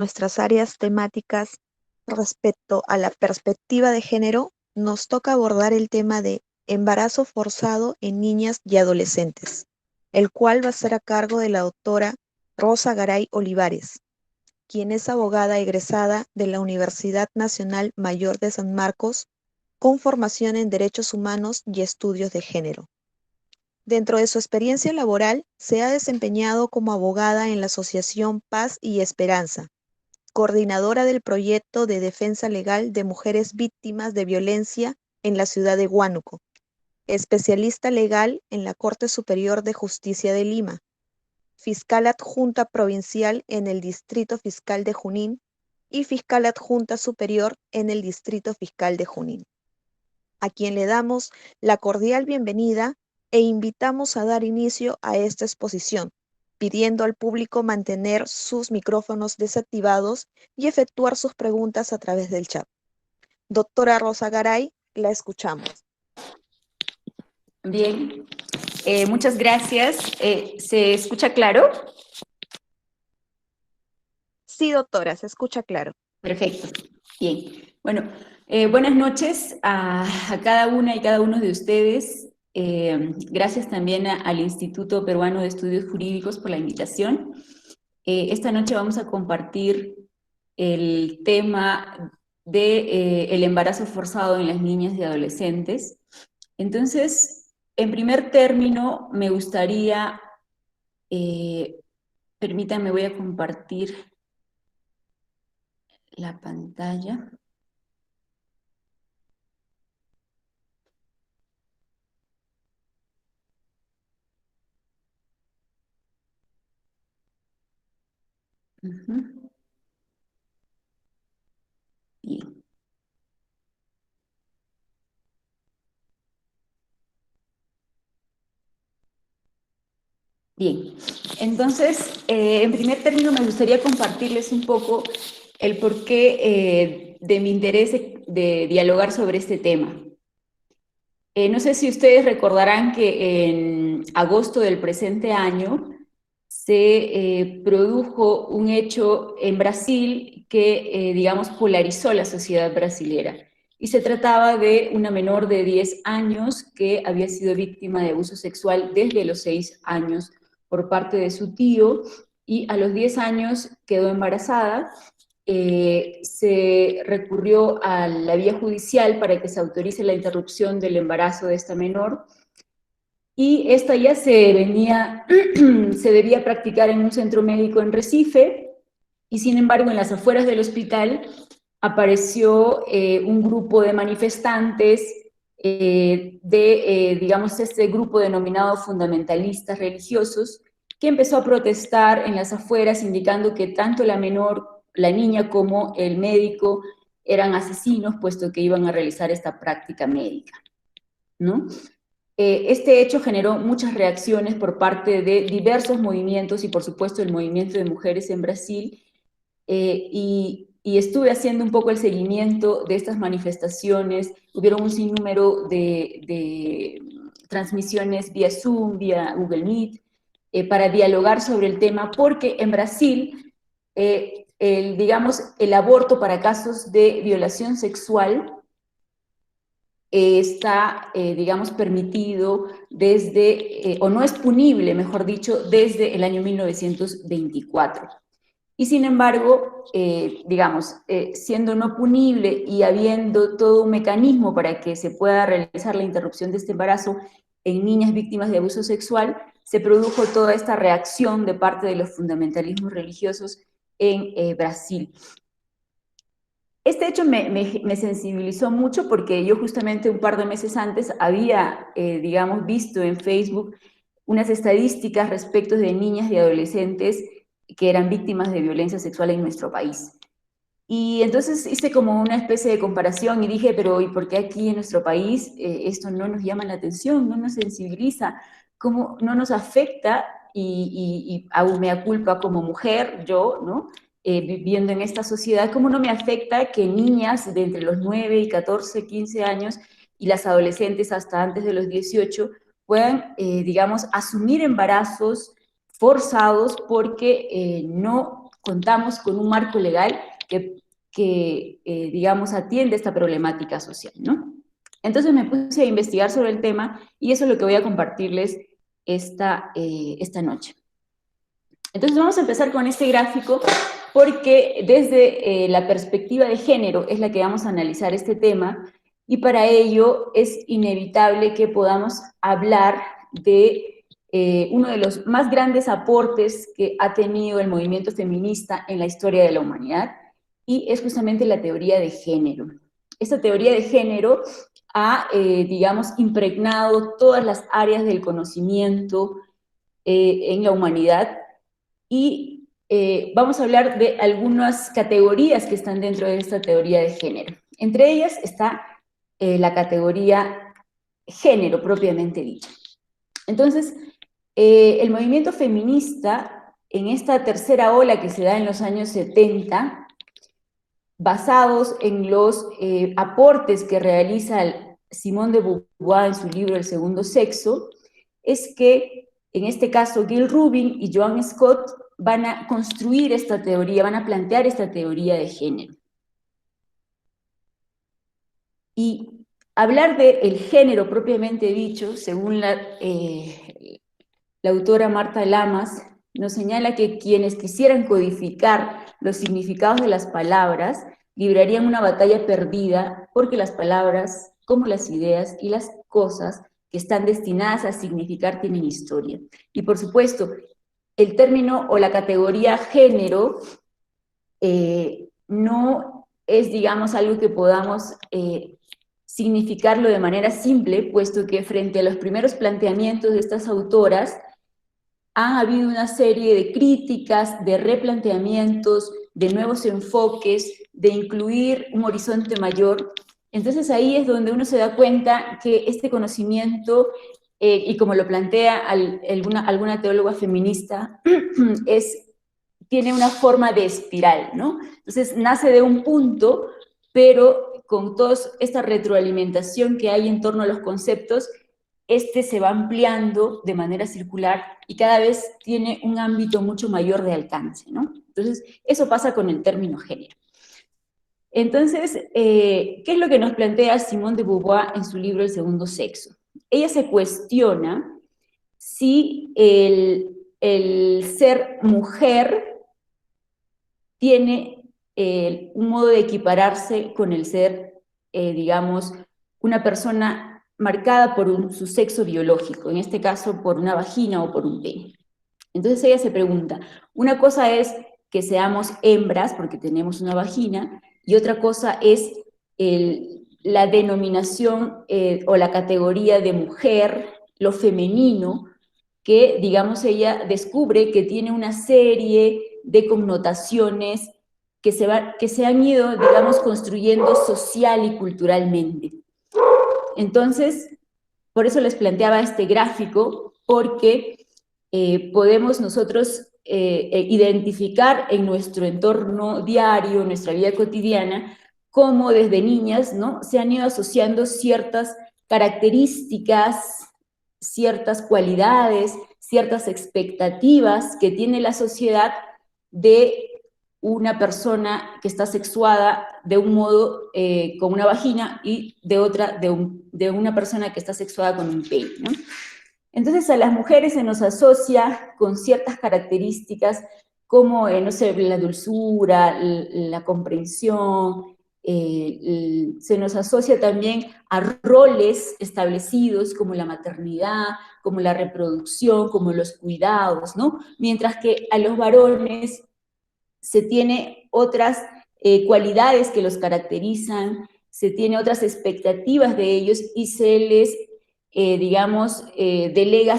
nuestras áreas temáticas respecto a la perspectiva de género, nos toca abordar el tema de embarazo forzado en niñas y adolescentes, el cual va a ser a cargo de la doctora Rosa Garay Olivares, quien es abogada egresada de la Universidad Nacional Mayor de San Marcos, con formación en Derechos Humanos y Estudios de Género. Dentro de su experiencia laboral, se ha desempeñado como abogada en la Asociación Paz y Esperanza, coordinadora del proyecto de defensa legal de mujeres víctimas de violencia en la ciudad de Huánuco, especialista legal en la Corte Superior de Justicia de Lima, fiscal adjunta provincial en el Distrito Fiscal de Junín y fiscal adjunta superior en el Distrito Fiscal de Junín, a quien le damos la cordial bienvenida e invitamos a dar inicio a esta exposición, pidiendo al público mantener sus micrófonos desactivados y efectuar sus preguntas a través del chat. Doctora Rosa Garay, la escuchamos. Bien, muchas gracias. ¿Se escucha claro? Sí, doctora, se escucha claro. Perfecto. Bien. Bueno, buenas noches a cada una y cada uno de ustedes. Gracias también al Instituto Peruano de Estudios Jurídicos por la invitación. Esta noche vamos a compartir el tema de el embarazo forzado en las niñas y adolescentes. Entonces, en primer término, me gustaría, permítanme, voy a compartir la pantalla. Uh-huh. Bien. Bien, entonces, en primer término me gustaría compartirles un poco el porqué de mi interés de dialogar sobre este tema. No sé si ustedes recordarán que en agosto del presente año se produjo un hecho en Brasil que, digamos, polarizó la sociedad brasilera. Y se trataba de una menor de 10 años que había sido víctima de abuso sexual desde los 6 años por parte de su tío, y a los 10 años quedó embarazada. Se recurrió a la vía judicial para que se autorice la interrupción del embarazo de esta menor, y esta ya se debía practicar en un centro médico en Recife, y sin embargo en las afueras del hospital apareció un grupo de manifestantes digamos, este grupo denominado fundamentalistas religiosos, que empezó a protestar en las afueras indicando que tanto la menor, la niña, como el médico eran asesinos, puesto que iban a realizar esta práctica médica, ¿no? Este hecho generó muchas reacciones por parte de diversos movimientos y por supuesto el movimiento de mujeres en Brasil, y estuve haciendo un poco el seguimiento de estas manifestaciones. Hubieron un sinnúmero de transmisiones vía Zoom, vía Google Meet, para dialogar sobre el tema, porque en Brasil, digamos, el aborto para casos de violación sexual está, digamos, permitido desde, o no es punible, mejor dicho, desde el año 1924. Y sin embargo, digamos, siendo no punible y habiendo todo un mecanismo para que se pueda realizar la interrupción de este embarazo en niñas víctimas de abuso sexual, se produjo toda esta reacción de parte de los fundamentalismos religiosos en Brasil. Este hecho me sensibilizó mucho porque yo justamente un par de meses antes había, digamos, visto en Facebook unas estadísticas respecto de niñas y adolescentes que eran víctimas de violencia sexual en nuestro país. Y entonces hice como una especie de comparación y dije, pero ¿y por qué aquí en nuestro país esto no nos llama la atención, no nos sensibiliza, cómo no nos afecta? Y aún me culpa como mujer, yo, ¿no? Viviendo en esta sociedad, ¿cómo no me afecta que niñas de entre los 9 y 14, 15 años y las adolescentes hasta antes de los 18 puedan, digamos, asumir embarazos forzados porque no contamos con un marco legal que digamos, atiende esta problemática social, ¿no? Entonces me puse a investigar sobre el tema y eso es lo que voy a compartirles esta noche. Entonces vamos a empezar con este gráfico porque desde la perspectiva de género es la que vamos a analizar este tema y para ello es inevitable que podamos hablar de uno de los más grandes aportes que ha tenido el movimiento feminista en la historia de la humanidad y es justamente la teoría de género. Esta teoría de género ha, digamos, impregnado todas las áreas del conocimiento en la humanidad y vamos a hablar de algunas categorías que están dentro de esta teoría de género. Entre ellas está la categoría género propiamente dicha. Entonces, el movimiento feminista, en esta tercera ola que se da en los años 70, basados en los aportes que realiza Simone de Beauvoir en su libro El segundo sexo, es que, en este caso, Gayle Rubin y Joan Scott van a construir esta teoría, van a plantear esta teoría de género. Y hablar del género propiamente dicho, según la autora Marta Lamas, nos señala que quienes quisieran codificar los significados de las palabras librarían una batalla perdida porque las palabras, como las ideas y las cosas que están destinadas a significar tienen historia. Y por supuesto, el término o la categoría género no es, digamos, algo que podamos significarlo de manera simple, puesto que frente a los primeros planteamientos de estas autoras, ha habido una serie de críticas, de replanteamientos, de nuevos enfoques, de incluir un horizonte mayor. Entonces ahí es donde uno se da cuenta que este conocimiento, y como lo plantea alguna teóloga feminista, tiene una forma de espiral, ¿no? Entonces nace de un punto, pero con toda esta retroalimentación que hay en torno a los conceptos, se va ampliando de manera circular y cada vez tiene un ámbito mucho mayor de alcance, ¿no? Entonces, eso pasa con el término género. Entonces, ¿qué es lo que nos plantea Simone de Beauvoir en su libro El segundo sexo? Ella se cuestiona si el ser mujer tiene un modo de equipararse con el ser, digamos, una persona marcada por su sexo biológico, en este caso por una vagina o por un pene. Entonces ella se pregunta, una cosa es que seamos hembras porque tenemos una vagina, y otra cosa es la denominación o la categoría de mujer, lo femenino, que, digamos, ella descubre que tiene una serie de connotaciones que se han ido, digamos, construyendo social y culturalmente. Entonces, por eso les planteaba este gráfico, porque podemos nosotros identificar en nuestro entorno diario, en nuestra vida cotidiana, cómo desde niñas, ¿no?, se han ido asociando ciertas características, ciertas cualidades, ciertas expectativas que tiene la sociedad de una persona que está sexuada de un modo con una vagina y de otra de una persona que está sexuada con un pene, ¿no? Entonces a las mujeres se nos asocia con ciertas características como, no sé, la dulzura, la comprensión, se nos asocia también a roles establecidos como la maternidad, como la reproducción, como los cuidados, ¿no? Mientras que a los varones se tiene otras cualidades que los caracterizan, se tiene otras expectativas de ellos y se les, digamos, delega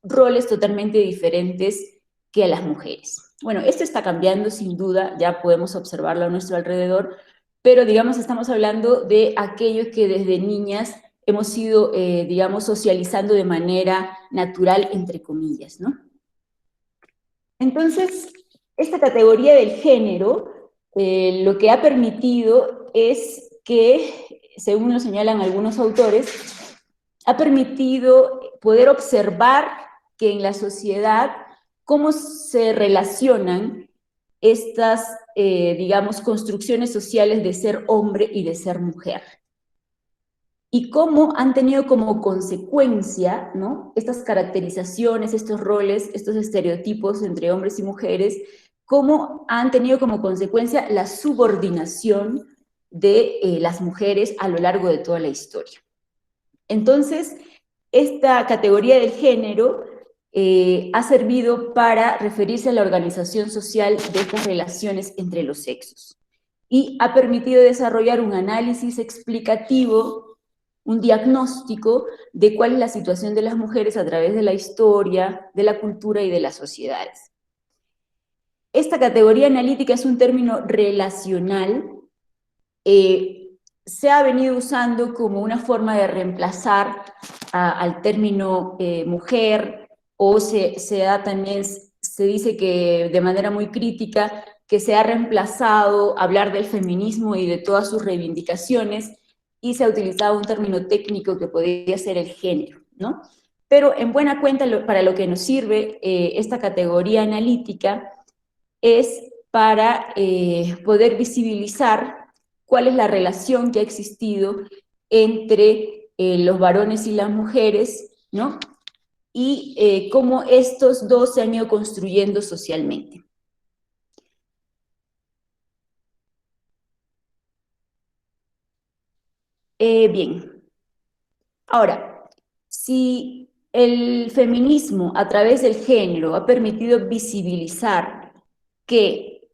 roles totalmente diferentes que a las mujeres. Bueno, esto está cambiando sin duda, ya podemos observarlo a nuestro alrededor, pero digamos estamos hablando de aquellos que desde niñas hemos ido, digamos, socializando de manera natural, entre comillas, ¿no? Entonces, esta categoría del género lo que ha permitido es que, según lo señalan algunos autores, ha permitido poder observar que en la sociedad cómo se relacionan estas, digamos, construcciones sociales de ser hombre y de ser mujer. Y cómo han tenido como consecuencia, ¿no?, estas caracterizaciones, estos roles, estos estereotipos entre hombres y mujeres, cómo han tenido como consecuencia la subordinación de las mujeres a lo largo de toda la historia. Entonces, esta categoría del género ha servido para referirse a la organización social de estas relaciones entre los sexos y ha permitido desarrollar un análisis explicativo, un diagnóstico de cuál es la situación de las mujeres a través de la historia, de la cultura y de las sociedades. Esta categoría analítica es un término relacional, se ha venido usando como una forma de reemplazar al término mujer, o también se dice que de manera muy crítica que se ha reemplazado hablar del feminismo y de todas sus reivindicaciones y se ha utilizado un término técnico que podría ser el género, ¿no? Pero en buena cuenta, para lo que nos sirve esta categoría analítica es para poder visibilizar cuál es la relación que ha existido entre los varones y las mujeres, ¿no? Y cómo estos dos se han ido construyendo socialmente. Bien, ahora, si el feminismo a través del género ha permitido visibilizar que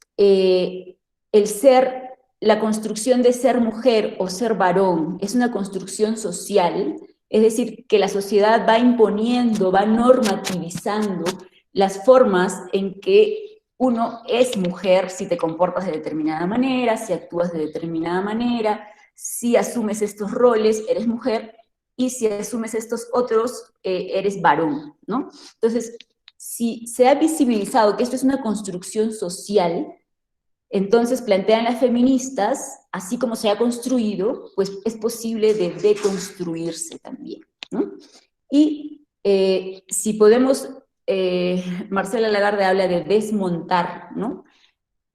la construcción de ser mujer o ser varón es una construcción social, es decir, que la sociedad va imponiendo, va normativizando las formas en que uno es mujer si te comportas de determinada manera, si actúas de determinada manera, si asumes estos roles, eres mujer, y si asumes estos otros, eres varón, ¿no? Entonces, si se ha visibilizado que esto es una construcción social, entonces plantean las feministas, así como se ha construido, pues es posible de deconstruirse también, ¿no? Y si podemos, Marcela Lagarde habla de desmontar, ¿no?,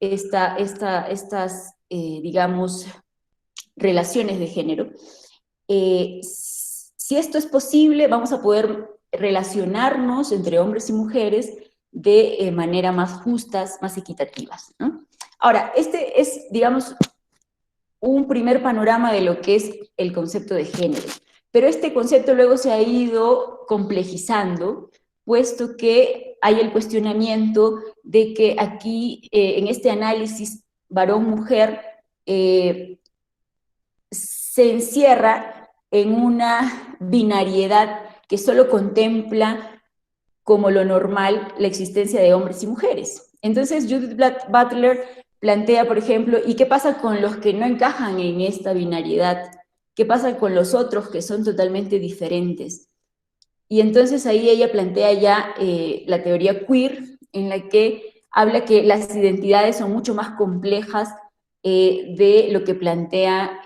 estas, digamos, relaciones de género. Si esto es posible, vamos a poder relacionarnos entre hombres y mujeres de manera más justas, más equitativas, ¿no? Ahora, este es, digamos, un primer panorama de lo que es el concepto de género, pero este concepto luego se ha ido complejizando, puesto que hay el cuestionamiento de que aquí, en este análisis varón-mujer, se encierra en una binariedad que solo contempla como lo normal la existencia de hombres y mujeres. Entonces Judith Butler plantea, por ejemplo, ¿y qué pasa con los que no encajan en esta binariedad? ¿Qué pasa con los otros que son totalmente diferentes? Y entonces ahí ella plantea ya la teoría queer, en la que habla que las identidades son mucho más complejas de lo que plantea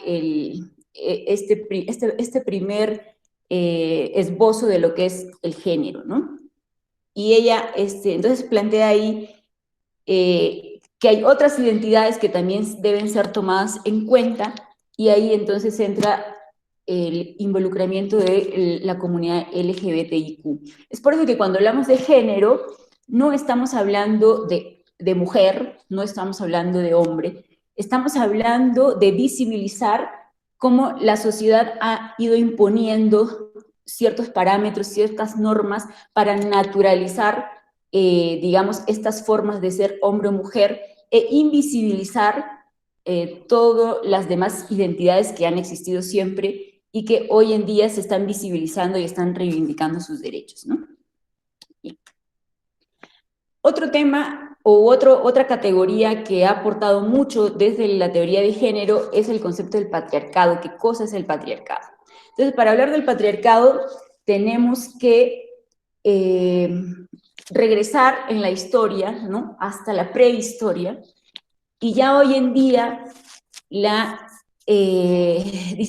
este primer esbozo de lo que es el género, ¿no? Y ella entonces plantea ahí que hay otras identidades que también deben ser tomadas en cuenta, y ahí entonces entra el involucramiento de la comunidad LGBTIQ. Es por eso que cuando hablamos de género, no estamos hablando de mujer, no estamos hablando de hombre, estamos hablando de visibilizar cómo la sociedad ha ido imponiendo ciertos parámetros, ciertas normas para naturalizar, digamos, estas formas de ser hombre o mujer e invisibilizar todas las demás identidades que han existido siempre y que hoy en día se están visibilizando y están reivindicando sus derechos, ¿no? Bien. Otro tema o otra categoría que ha aportado mucho desde la teoría de género es el concepto del patriarcado. ¿Qué cosa es el patriarcado? Entonces, para hablar del patriarcado, tenemos que regresar en la historia, ¿no?, hasta la prehistoria, y ya hoy en día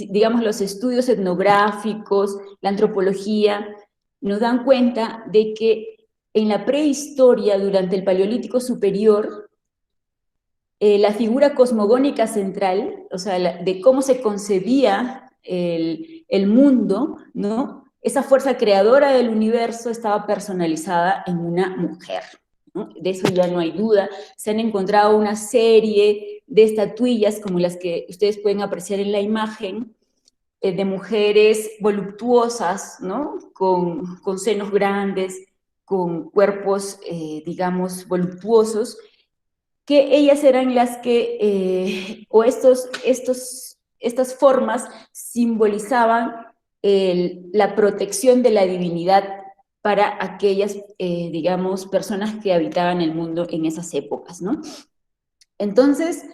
digamos, los estudios etnográficos, la antropología, nos dan cuenta de que en la prehistoria, durante el Paleolítico Superior, la figura cosmogónica central, o sea, de cómo se concebía el mundo, ¿no? Esa fuerza creadora del universo estaba personalizada en una mujer, ¿no? De eso ya no hay duda. Se han encontrado una serie de estatuillas como las que ustedes pueden apreciar en la imagen, de mujeres voluptuosas, ¿no? Con senos grandes, con cuerpos, digamos, voluptuosos, que ellas eran las que, o estas formas simbolizaban la protección de la divinidad para aquellas, digamos, personas que habitaban el mundo en esas épocas, ¿no? Entonces,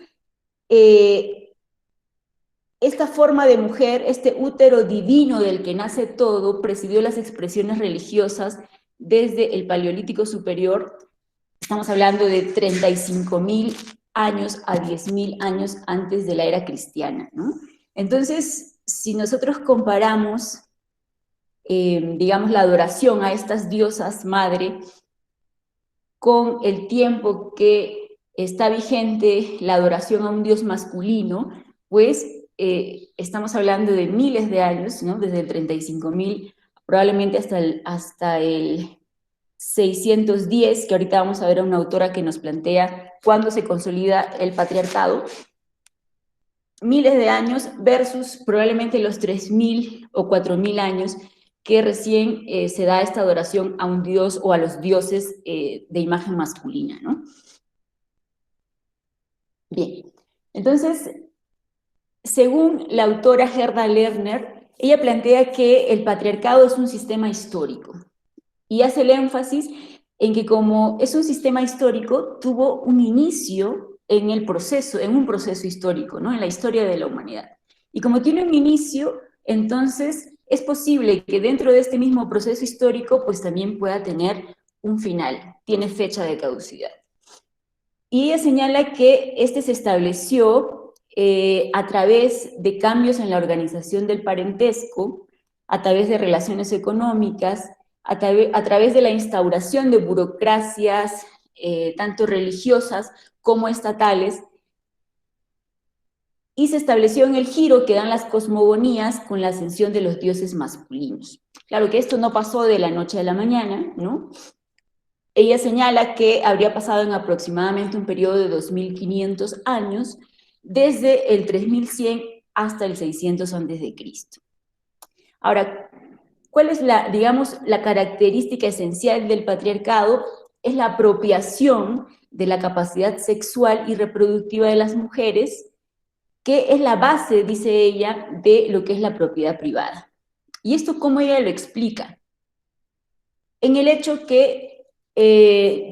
esta forma de mujer, este útero divino del que nace todo, presidió las expresiones religiosas desde el Paleolítico Superior. Estamos hablando de 35.000 años a 10.000 años antes de la era cristiana, ¿no? Entonces, si nosotros comparamos, digamos, la adoración a estas diosas madre con el tiempo que está vigente la adoración a un dios masculino, pues estamos hablando de miles de años, ¿no? Desde el 35.000, probablemente hasta el 610, que ahorita vamos a ver a una autora que nos plantea cuándo se consolida el patriarcado, miles de años versus probablemente los 3.000 o 4.000 años que recién se da esta adoración a un dios o a los dioses de imagen masculina, ¿no? Bien, entonces, según la autora Gerda Lerner, ella plantea que el patriarcado es un sistema histórico y hace el énfasis en que como es un sistema histórico, tuvo un inicio en el proceso, en un proceso histórico, ¿no? En la historia de la humanidad. Y como tiene un inicio, entonces es posible que dentro de este mismo proceso histórico, pues también pueda tener un final, tiene fecha de caducidad. Y ella señala que este se estableció a través de cambios en la organización del parentesco, a través de relaciones económicas, a través de la instauración de burocracias, tanto religiosas como estatales, y se estableció en el giro que dan las cosmogonías con la ascensión de los dioses masculinos. Claro que esto no pasó de la noche a la mañana, ¿no? Ella señala que habría pasado en aproximadamente un periodo de 2.500 años, desde el 3.100 hasta el 600 a.C. Ahora, ¿cuál es digamos, la característica esencial del patriarcado? Es la apropiación de la capacidad sexual y reproductiva de las mujeres, que es la base, dice ella, de lo que es la propiedad privada. ¿Y esto cómo ella lo explica? En el hecho que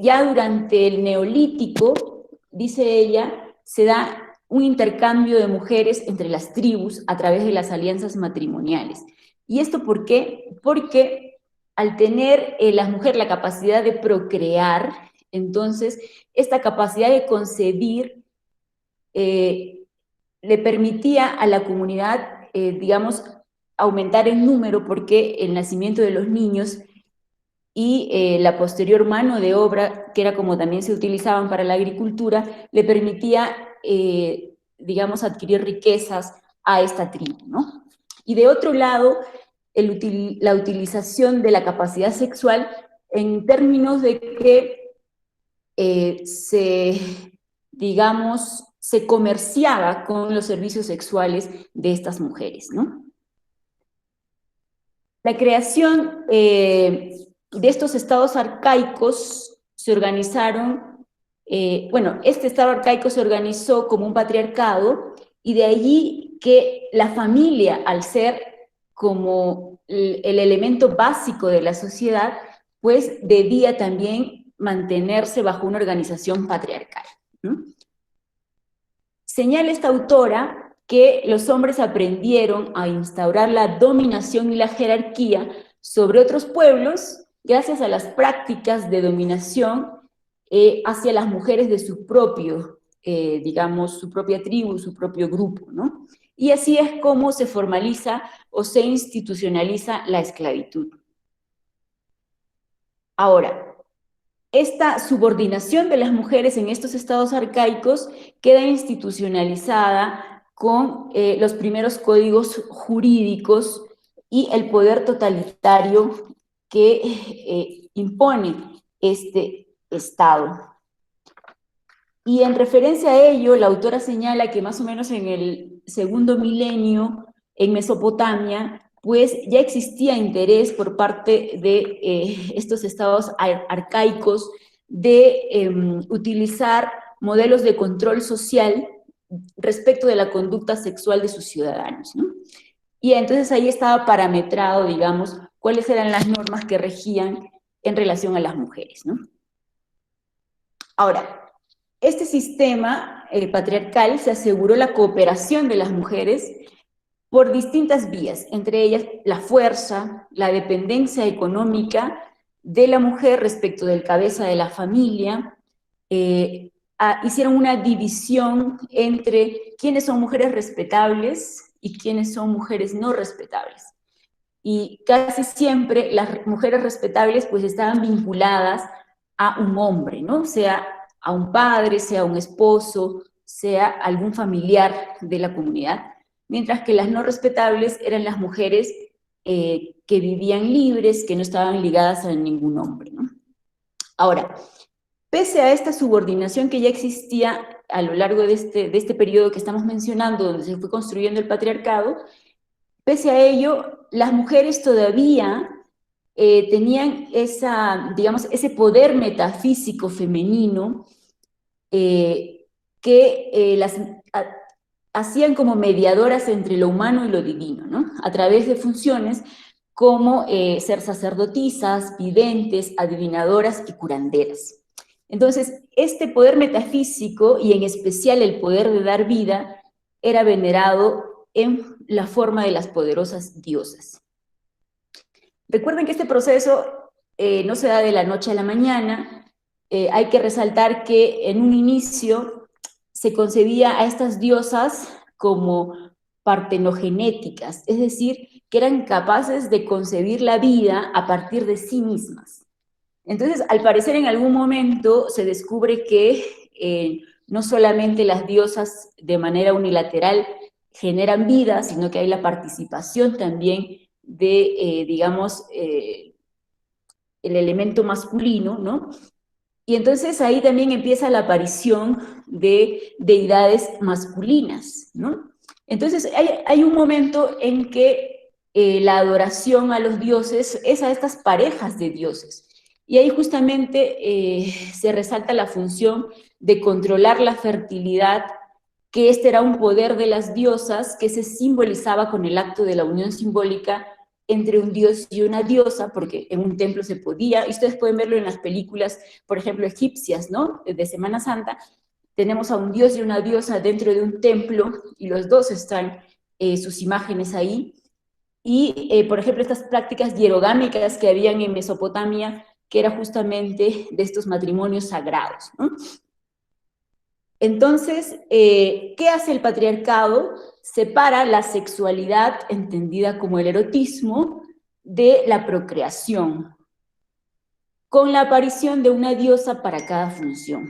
ya durante el Neolítico, dice ella, se da un intercambio de mujeres entre las tribus a través de las alianzas matrimoniales. ¿Y esto por qué? Porque al tener la mujer la capacidad de procrear, entonces esta capacidad de concebir le permitía a la comunidad, digamos, aumentar en número, porque el nacimiento de los niños y la posterior mano de obra, que era como también se utilizaban para la agricultura, le permitía, digamos, adquirir riquezas a esta tribu, ¿no? Y de otro lado, la utilización de la capacidad sexual en términos de que digamos, se comerciaba con los servicios sexuales de estas mujeres, ¿no? La creación de estos estados arcaicos se organizaron, bueno, este estado arcaico se organizó como un patriarcado, y de allí que la familia, al ser como el elemento básico de la sociedad, pues debía también mantenerse bajo una organización patriarcal, ¿no? Señala esta autora que los hombres aprendieron a instaurar la dominación y la jerarquía sobre otros pueblos gracias a las prácticas de dominación hacia las mujeres de su propio, digamos, su propia tribu, su propio grupo, ¿no? Y así es como se formaliza o se institucionaliza la esclavitud. Ahora, esta subordinación de las mujeres en estos estados arcaicos queda institucionalizada con los primeros códigos jurídicos y el poder totalitario que impone este Estado. Y en referencia a ello, la autora señala que más o menos en el segundo milenio, en Mesopotamia, pues ya existía interés por parte de estos estados arcaicos de utilizar modelos de control social respecto de la conducta sexual de sus ciudadanos, ¿no? Y entonces ahí estaba parametrado, digamos, cuáles eran las normas que regían en relación a las mujeres, ¿no? Ahora, este sistema patriarcal se aseguró la cooperación de las mujeres por distintas vías, entre ellas la fuerza, la dependencia económica de la mujer respecto del cabeza de la familia, hicieron una división entre quiénes son mujeres respetables y quiénes son mujeres no respetables. Y casi siempre las mujeres respetables pues estaban vinculadas a un hombre, ¿no? Sea a un padre, sea un esposo, sea algún familiar de la comunidad, mientras que las no respetables eran las mujeres que vivían libres, que no estaban ligadas a ningún hombre, ¿no? Ahora, pese a esta subordinación que ya existía a lo largo de este periodo que estamos mencionando, donde se fue construyendo el patriarcado, pese a ello, las mujeres todavía tenían digamos, ese poder metafísico femenino que las hacían como mediadoras entre lo humano y lo divino, ¿no? A través de funciones como ser sacerdotisas, videntes, adivinadoras y curanderas. Entonces, este poder metafísico, y en especial el poder de dar vida, era venerado en la forma de las poderosas diosas. Recuerden que este proceso no se da de la noche a la mañana. Hay que resaltar que en un inicio se concebía a estas diosas como partenogenéticas, es decir, que eran capaces de concebir la vida a partir de sí mismas. Entonces, al parecer, en algún momento se descubre que no solamente las diosas de manera unilateral generan vida, sino que hay la participación también de, digamos, el elemento masculino, ¿no? Y entonces ahí también empieza la aparición de deidades masculinas, ¿no? Entonces hay un momento en que la adoración a los dioses es a estas parejas de dioses. Y ahí justamente se resalta la función de controlar la fertilidad, que este era un poder de las diosas que se simbolizaba con el acto de la unión simbólica entre un dios y una diosa, porque en un templo se podía, y ustedes pueden verlo en las películas, por ejemplo, egipcias, ¿no? De Semana Santa, tenemos a un dios y una diosa dentro de un templo, y los dos están sus imágenes ahí, y, por ejemplo, estas prácticas hierogámicas que habían en Mesopotamia, que era justamente de estos matrimonios sagrados, ¿no? Entonces, ¿qué hace el patriarcado? Separa la sexualidad, entendida como el erotismo, de la procreación, con la aparición de una diosa para cada función.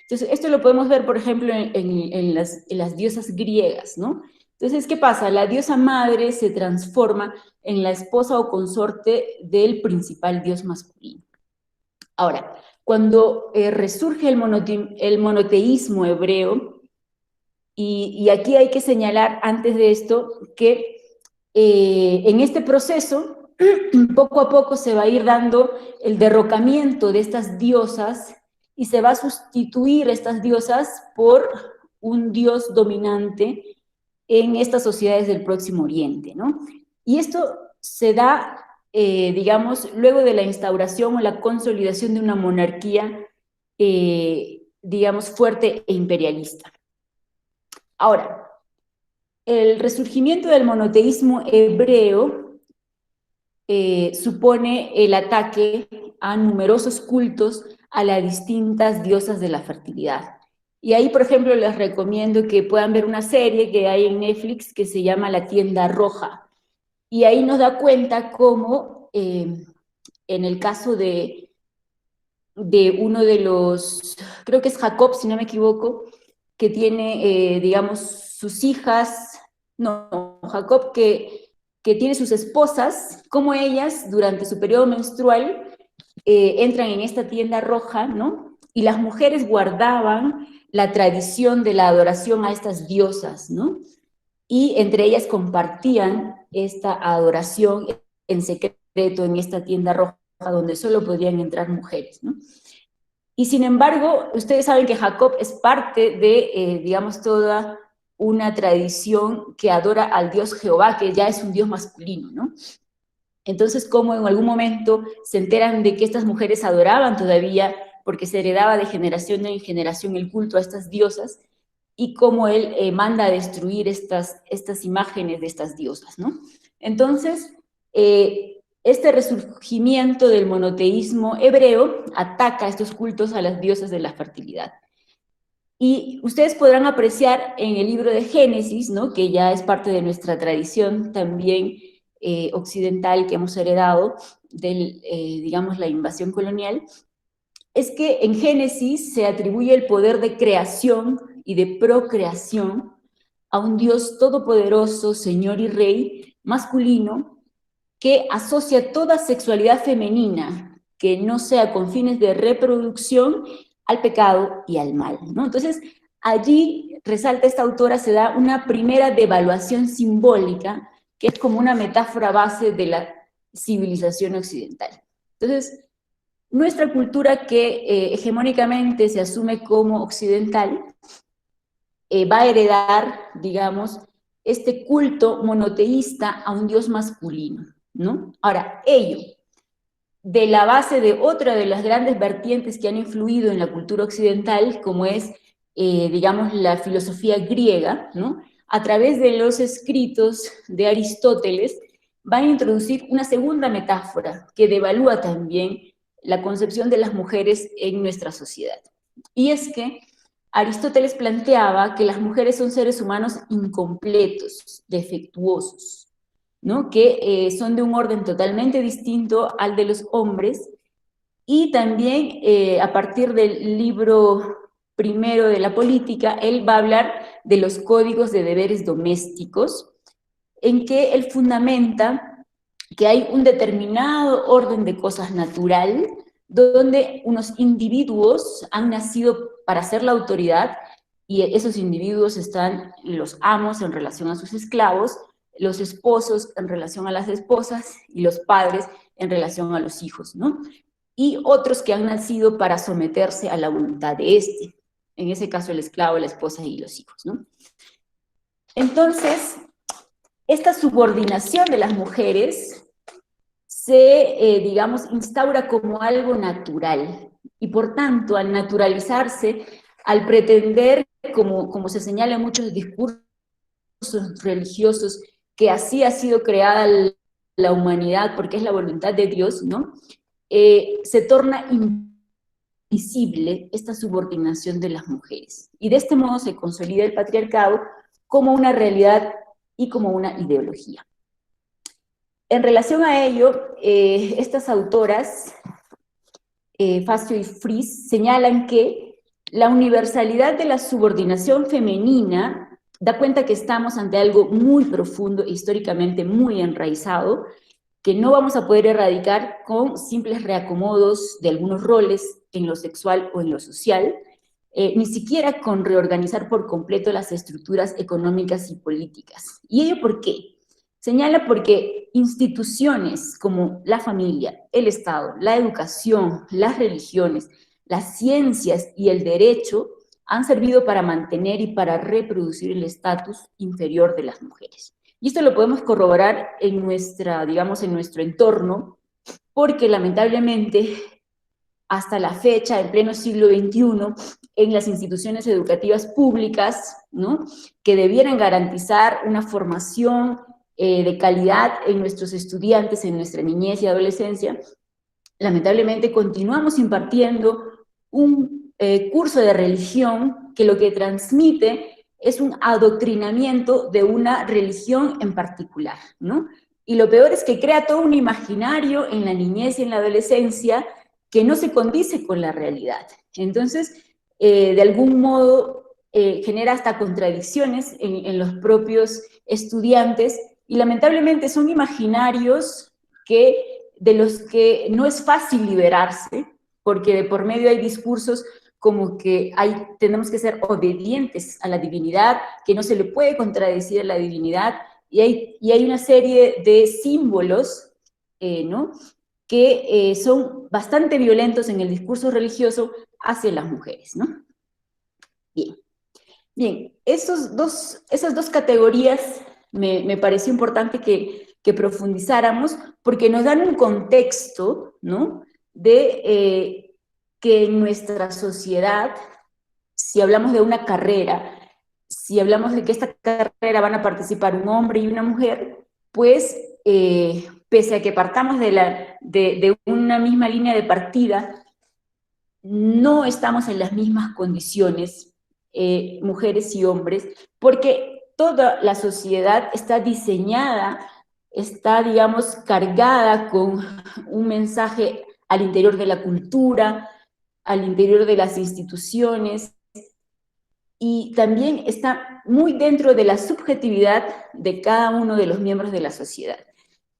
Entonces, esto lo podemos ver, por ejemplo, en las diosas griegas, ¿no? Entonces, ¿qué pasa? La diosa madre se transforma en la esposa o consorte del principal dios masculino. Ahora, cuando resurge el monoteísmo hebreo, y aquí hay que señalar antes de esto que en este proceso, poco a poco se va a ir dando el derrocamiento de estas diosas y se va a sustituir estas diosas por un dios dominante en estas sociedades del Próximo Oriente, ¿no? Y esto se da, digamos, luego de la instauración o la consolidación de una monarquía, digamos, fuerte e imperialista. Ahora, el resurgimiento del monoteísmo hebreo supone el ataque a numerosos cultos a las distintas diosas de la fertilidad. Y ahí, por ejemplo, les recomiendo que puedan ver una serie que hay en Netflix que se llama La Tienda Roja. Y ahí nos da cuenta cómo, en el caso de de uno de los, creo que es Jacob, si no me equivoco, que tiene, digamos, sus hijas, no, Jacob que tiene sus esposas, como ellas durante su periodo menstrual entran en esta tienda roja, ¿no? Y las mujeres guardaban la tradición de la adoración a estas diosas, ¿no? Y entre ellas compartían esta adoración en secreto en esta tienda roja donde solo podían entrar mujeres, ¿no? Y sin embargo, ustedes saben que Jacob es parte de, digamos, toda una tradición que adora al Dios Jehová, que ya es un Dios masculino, ¿no? Entonces, como en algún momento se enteran de que estas mujeres adoraban todavía, porque se heredaba de generación en generación el culto a estas diosas, y cómo él manda a destruir estas imágenes de estas diosas, ¿no? Entonces, este resurgimiento del monoteísmo hebreo ataca estos cultos a las diosas de la fertilidad. Y ustedes podrán apreciar en el libro de Génesis, ¿no? Que ya es parte de nuestra tradición también occidental que hemos heredado de, digamos, la invasión colonial, es que en Génesis se atribuye el poder de creación y de procreación a un Dios todopoderoso, Señor y Rey, masculino, que asocia toda sexualidad femenina que no sea con fines de reproducción al pecado y al mal, ¿no? Entonces, allí, resalta esta autora, se da una primera devaluación simbólica, que es como una metáfora base de la civilización occidental. Entonces, nuestra cultura que hegemónicamente se asume como occidental va a heredar, digamos, este culto monoteísta a un Dios masculino, ¿no? Ahora, ello, de la base de otra de las grandes vertientes que han influido en la cultura occidental, como es, digamos, la filosofía griega, ¿no? A través de los escritos de Aristóteles, van a introducir una segunda metáfora que devalúa también la concepción de las mujeres en nuestra sociedad. Y es que Aristóteles planteaba que las mujeres son seres humanos incompletos, defectuosos, ¿no? Que son de un orden totalmente distinto al de los hombres, y también a partir del libro primero de la política, él va a hablar de los códigos de deberes domésticos, en que él fundamenta que hay un determinado orden de cosas natural, donde unos individuos han nacido para ser la autoridad, y esos individuos están los amos en relación a sus esclavos, los esposos en relación a las esposas, y los padres en relación a los hijos, ¿no? Y otros que han nacido para someterse a la voluntad de este, en ese caso el esclavo, la esposa y los hijos, ¿no? Entonces, esta subordinación de las mujeres se, digamos, instaura como algo natural, y por tanto, al naturalizarse, al pretender, como se señala en muchos discursos religiosos, que así ha sido creada la humanidad porque es la voluntad de Dios, ¿no? Se torna invisible esta subordinación de las mujeres. Y de este modo se consolida el patriarcado como una realidad y como una ideología. En relación a ello, estas autoras, Facio y Fries, señalan que la universalidad de la subordinación femenina da cuenta que estamos ante algo muy profundo e históricamente muy enraizado, que no vamos a poder erradicar con simples reacomodos de algunos roles en lo sexual o en lo social, ni siquiera con reorganizar por completo las estructuras económicas y políticas. ¿Y ello por qué? Señala porque instituciones como la familia, el Estado, la educación, las religiones, las ciencias y el derecho han servido para mantener y para reproducir el estatus inferior de las mujeres. Y esto lo podemos corroborar en nuestra, digamos, en nuestro entorno, porque lamentablemente hasta la fecha, en pleno siglo XXI, en las instituciones educativas públicas, ¿no? Que debieran garantizar una formación de calidad en nuestros estudiantes, en nuestra niñez y adolescencia, lamentablemente continuamos impartiendo un curso de religión que lo que transmite es un adoctrinamiento de una religión en particular, ¿no? Y lo peor es que crea todo un imaginario en la niñez y en la adolescencia que no se condice con la realidad. Entonces, de algún modo, genera hasta contradicciones en los propios estudiantes, y lamentablemente son imaginarios de los que no es fácil liberarse, porque de por medio hay discursos como que tenemos que ser obedientes a la divinidad, que no se le puede contradecir a la divinidad, y hay una serie de símbolos, ¿no?, que son bastante violentos en el discurso religioso hacia las mujeres, ¿no? Bien, bien, esas dos categorías me pareció importante que profundizáramos, porque nos dan un contexto, ¿no?, de que en nuestra sociedad, si hablamos de una carrera, si hablamos de que esta carrera van a participar un hombre y una mujer, pues pese a que partamos de una misma línea de partida, no estamos en las mismas condiciones, mujeres y hombres, porque toda la sociedad está diseñada, está, digamos, cargada con un mensaje al interior de la cultura, al interior de las instituciones, y también está muy dentro de la subjetividad de cada uno de los miembros de la sociedad,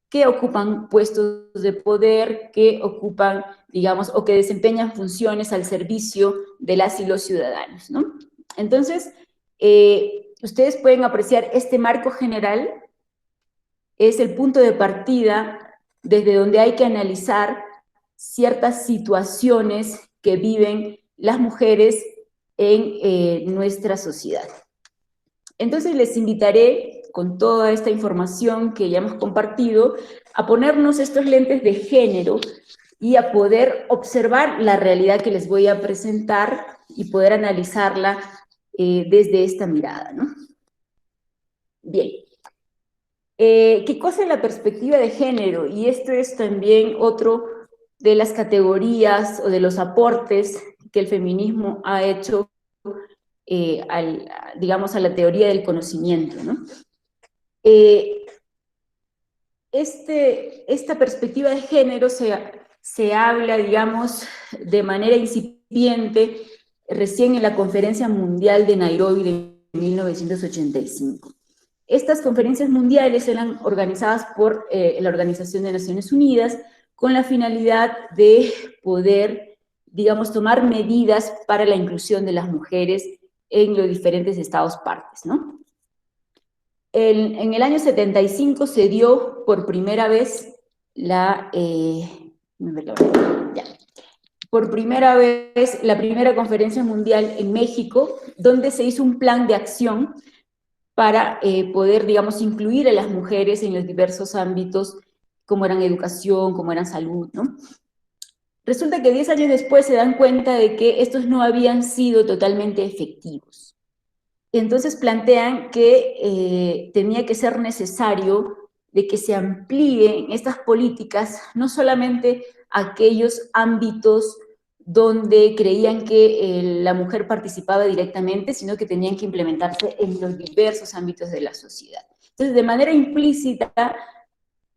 que ocupan puestos de poder, que ocupan, digamos, o que desempeñan funciones al servicio de las y los ciudadanos, ¿no? Entonces, ustedes pueden apreciar este marco general, es el punto de partida desde donde hay que analizar ciertas situaciones que viven las mujeres en nuestra sociedad. Entonces les invitaré, con toda esta información que ya hemos compartido, a ponernos estos lentes de género y a poder observar la realidad que les voy a presentar y poder analizarla desde esta mirada, ¿no? Bien. ¿Qué cosa es la perspectiva de género? Y esto es también otro de las categorías o de los aportes que el feminismo ha hecho digamos, a la teoría del conocimiento, ¿no? Esta perspectiva de género se habla, digamos, de manera incipiente recién en la Conferencia Mundial de Nairobi de 1985. Estas conferencias mundiales eran organizadas por la Organización de Naciones Unidas con la finalidad de poder, digamos, tomar medidas para la inclusión de las mujeres en los diferentes estados partes, ¿no? En el año 75 se dio por primera vez por primera vez la primera conferencia mundial en México, donde se hizo un plan de acción para poder, digamos, incluir a las mujeres en los diversos ámbitos, como eran educación, como eran salud, ¿no? Resulta que 10 años después se dan cuenta de que estos no habían sido totalmente efectivos. Entonces plantean que tenía que ser necesario de que se amplíen estas políticas, no solamente a aquellos ámbitos donde creían que la mujer participaba directamente, sino que tenían que implementarse en los diversos ámbitos de la sociedad. Entonces, de manera implícita,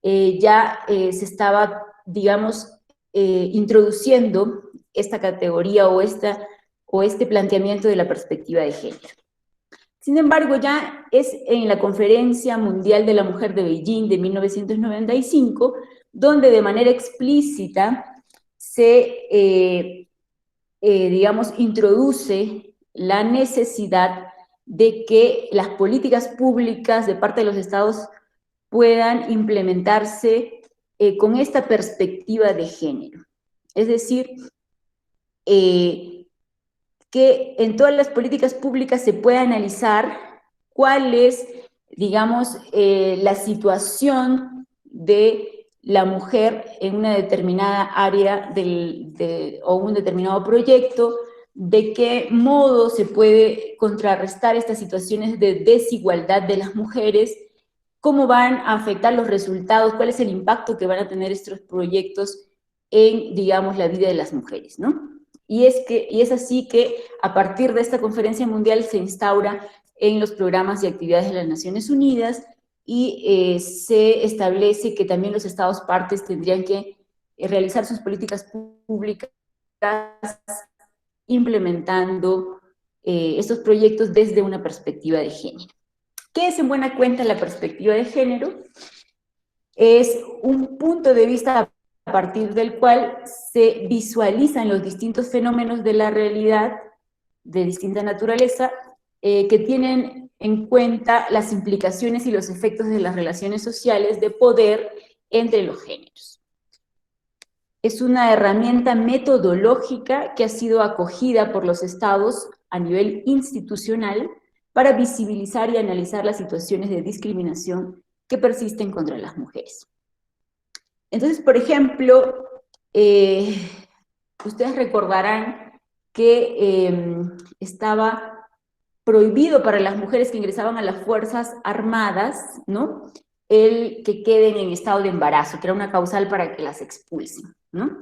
ya se estaba, digamos, introduciendo esta categoría o este planteamiento de la perspectiva de género. Sin embargo, ya es en la Conferencia Mundial de la Mujer de Beijing de 1995, donde de manera explícita se, digamos, introduce la necesidad de que las políticas públicas de parte de los estados puedan implementarse con esta perspectiva de género. Es decir, que en todas las políticas públicas se pueda analizar cuál es, digamos, la situación de la mujer en una determinada área o un determinado proyecto, de qué modo se puede contrarrestar estas situaciones de desigualdad de las mujeres, cómo van a afectar los resultados, cuál es el impacto que van a tener estos proyectos en, digamos, la vida de las mujeres, ¿no? Y es así que a partir de esta conferencia mundial se instaura en los programas y actividades de las Naciones Unidas y se establece que también los estados partes tendrían que realizar sus políticas públicas implementando estos proyectos desde una perspectiva de género. ¿Qué es en buena cuenta la perspectiva de género? Es un punto de vista a partir del cual se visualizan los distintos fenómenos de la realidad de distinta naturaleza que tienen en cuenta las implicaciones y los efectos de las relaciones sociales de poder entre los géneros. Es una herramienta metodológica que ha sido acogida por los estados a nivel institucional para visibilizar y analizar las situaciones de discriminación que persisten contra las mujeres. Entonces, por ejemplo, ustedes recordarán que estaba prohibido para las mujeres que ingresaban a las Fuerzas Armadas, ¿no?, el que queden en estado de embarazo, que era una causal para que las expulsen, ¿no?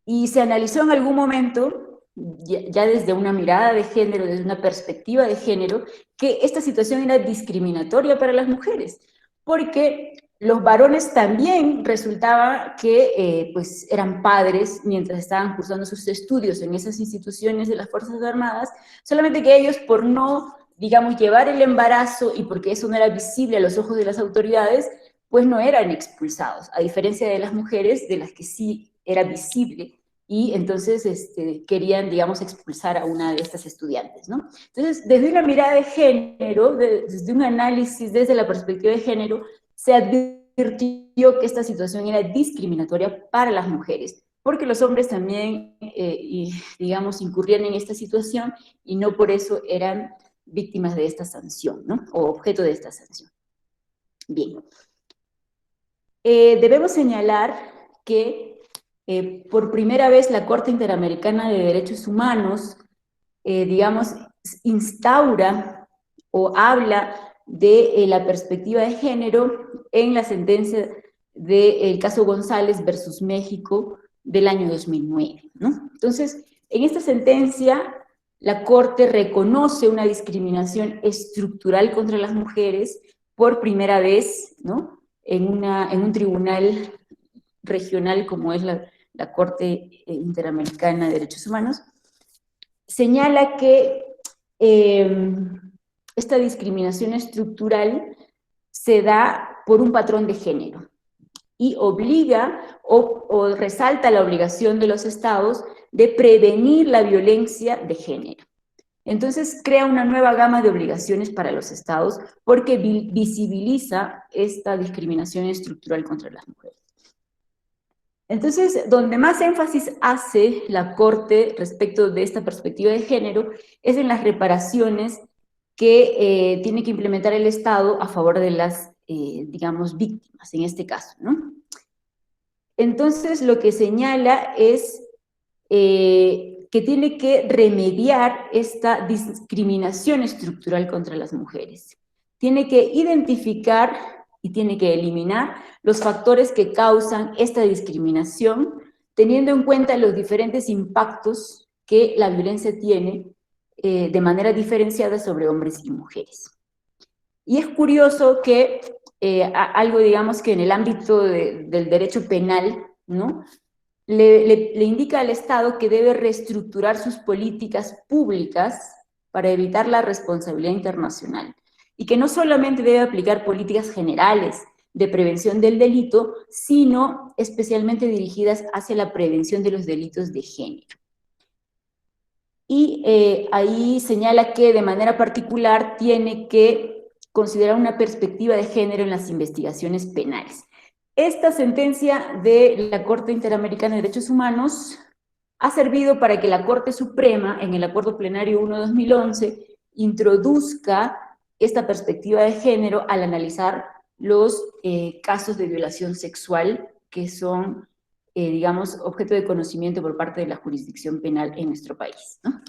Y se analizó en algún momento, ya desde una mirada de género, desde una perspectiva de género, que esta situación era discriminatoria para las mujeres, porque los varones también resultaba que pues eran padres mientras estaban cursando sus estudios en esas instituciones de las Fuerzas Armadas, solamente que ellos, por no, digamos, llevar el embarazo y porque eso no era visible a los ojos de las autoridades, pues no eran expulsados, a diferencia de las mujeres, de las que sí era visible, y entonces querían, digamos, expulsar a una de estas estudiantes, ¿no? Entonces, desde una mirada de género, desde un análisis desde la perspectiva de género, se advirtió que esta situación era discriminatoria para las mujeres, porque los hombres también, digamos, incurrían en esta situación y no por eso eran víctimas de esta sanción, ¿no?, o objeto de esta sanción. Bien. Debemos señalar que por primera vez la Corte Interamericana de Derechos Humanos, digamos, instaura o habla de la perspectiva de género en la sentencia del caso González versus México del año 2009, ¿no? Entonces, en esta sentencia, la Corte reconoce una discriminación estructural contra las mujeres por primera vez, ¿no?, en un tribunal regional como es la Corte Interamericana de Derechos Humanos, señala que esta discriminación estructural se da por un patrón de género y obliga o resalta la obligación de los estados de prevenir la violencia de género. Entonces crea una nueva gama de obligaciones para los estados porque visibiliza esta discriminación estructural contra las mujeres. Entonces, donde más énfasis hace la Corte respecto de esta perspectiva de género es en las reparaciones que tiene que implementar el Estado a favor de las, digamos, víctimas, en este caso, ¿no? Entonces, lo que señala es que tiene que remediar esta discriminación estructural contra las mujeres. Tiene que identificar y tiene que eliminar los factores que causan esta discriminación, teniendo en cuenta los diferentes impactos que la violencia tiene de manera diferenciada sobre hombres y mujeres. Y es curioso que algo, digamos, que en el ámbito del derecho penal, ¿no?, le indica al Estado que debe reestructurar sus políticas públicas para evitar la responsabilidad internacional y que no solamente debe aplicar políticas generales de prevención del delito, sino especialmente dirigidas hacia la prevención de los delitos de género. Y ahí señala que de manera particular tiene que considerar una perspectiva de género en las investigaciones penales. Esta sentencia de la Corte Interamericana de Derechos Humanos ha servido para que la Corte Suprema, en el Acuerdo Plenario 1/2011, introduzca esta perspectiva de género al analizar los casos de violación sexual que son, digamos, objeto de conocimiento por parte de la jurisdicción penal en nuestro país, ¿no?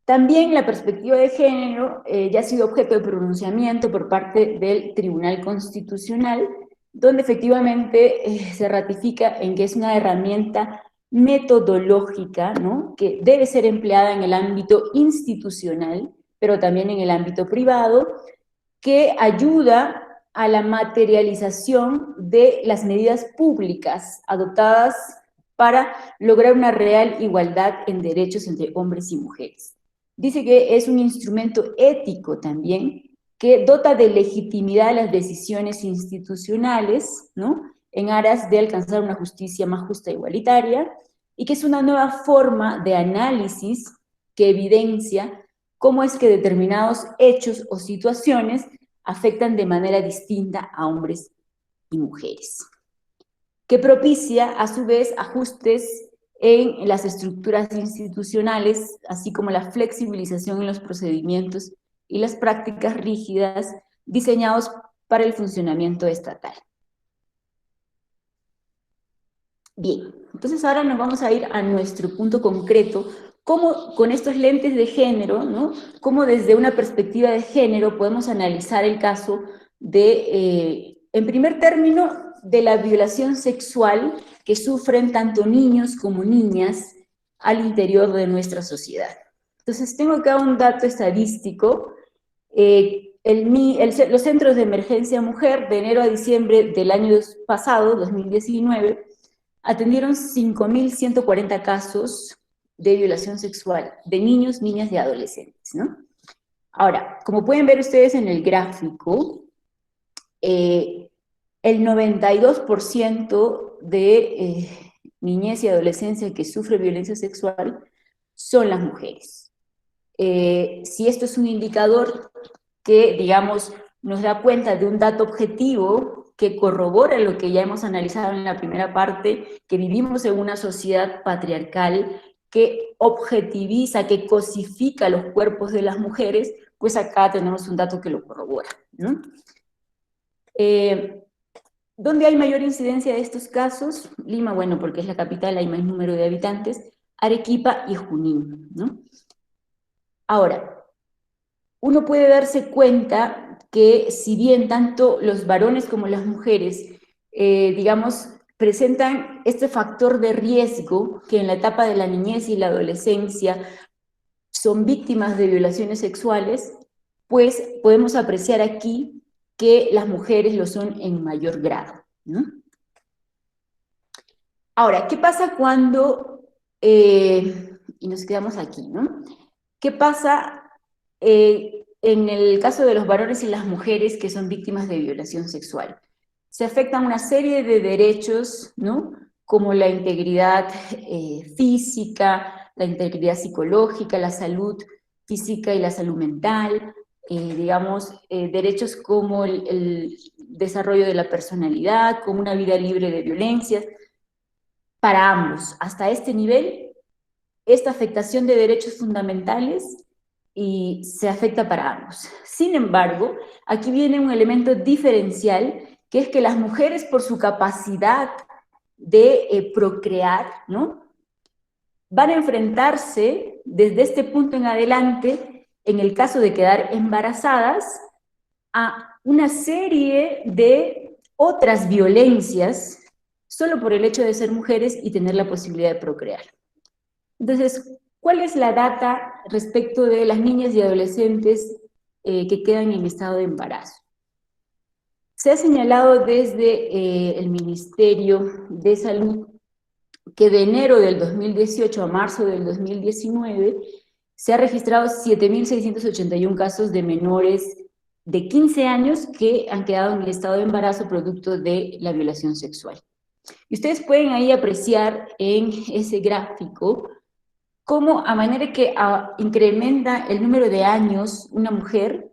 También la perspectiva de género ya ha sido objeto de pronunciamiento por parte del Tribunal Constitucional, donde efectivamente se ratifica en que es una herramienta metodológica, ¿no?, que debe ser empleada en el ámbito institucional, pero también en el ámbito privado, que ayuda a la materialización de las medidas públicas adoptadas para lograr una real igualdad en derechos entre hombres y mujeres. Dice que es un instrumento ético también que dota de legitimidad las decisiones institucionales, ¿no?, en aras de alcanzar una justicia más justa e igualitaria, y que es una nueva forma de análisis que evidencia cómo es que determinados hechos o situaciones afectan de manera distinta a hombres y mujeres, que propicia a su vez ajustes en las estructuras institucionales, así como la flexibilización en los procedimientos y las prácticas rígidas diseñados para el funcionamiento estatal. Bien, entonces ahora nos vamos a ir a nuestro punto concreto, cómo con estos lentes de género, ¿no?, cómo desde una perspectiva de género podemos analizar el caso de, en primer término, de la violación sexual que sufren tanto niños como niñas al interior de nuestra sociedad. Entonces tengo acá un dato estadístico. Los centros de emergencia mujer de enero a diciembre del año pasado, 2019, atendieron 5.140 casos de violación sexual de niños, niñas y adolescentes, ¿no? Ahora, como pueden ver ustedes en el gráfico, el 92% de niñez y adolescencia que sufre violencia sexual son las mujeres. Si esto es un indicador que, digamos, nos da cuenta de un dato objetivo que corrobora lo que ya hemos analizado en la primera parte, que vivimos en una sociedad patriarcal que objetiviza, que cosifica los cuerpos de las mujeres, pues acá tenemos un dato que lo corrobora, ¿no? ¿Dónde hay mayor incidencia de estos casos? Lima, bueno, porque es la capital, hay más número de habitantes. Arequipa y Junín, ¿no? Ahora, uno puede darse cuenta que si bien tanto los varones como las mujeres, digamos, presentan este factor de riesgo que en la etapa de la niñez y la adolescencia son víctimas de violaciones sexuales, pues podemos apreciar aquí que las mujeres lo son en mayor grado, ¿no? Ahora, ¿qué pasa cuando, y nos quedamos aquí, ¿no? ¿Qué pasa en el caso de los varones y las mujeres que son víctimas de violación sexual? Se afectan una serie de derechos, ¿no?, como la integridad física, la integridad psicológica, la salud física y la salud mental, digamos, derechos como el desarrollo de la personalidad, como una vida libre de violencias, para ambos. Hasta este nivel, esta afectación de derechos fundamentales y se afecta para ambos. Sin embargo, aquí viene un elemento diferencial, que es que las mujeres, por su capacidad de procrear, ¿no?, van a enfrentarse desde este punto en adelante, en el caso de quedar embarazadas, a una serie de otras violencias solo por el hecho de ser mujeres y tener la posibilidad de procrear. Entonces, ¿cuál es la data respecto de las niñas y adolescentes que quedan en estado de embarazo? Se ha señalado desde el Ministerio de Salud que de enero del 2018 a marzo del 2019 se ha registrado 7.681 casos de menores de 15 años que han quedado en el estado de embarazo producto de la violación sexual. Y ustedes pueden ahí apreciar en ese gráfico cómo a manera que incrementa el número de años una mujer,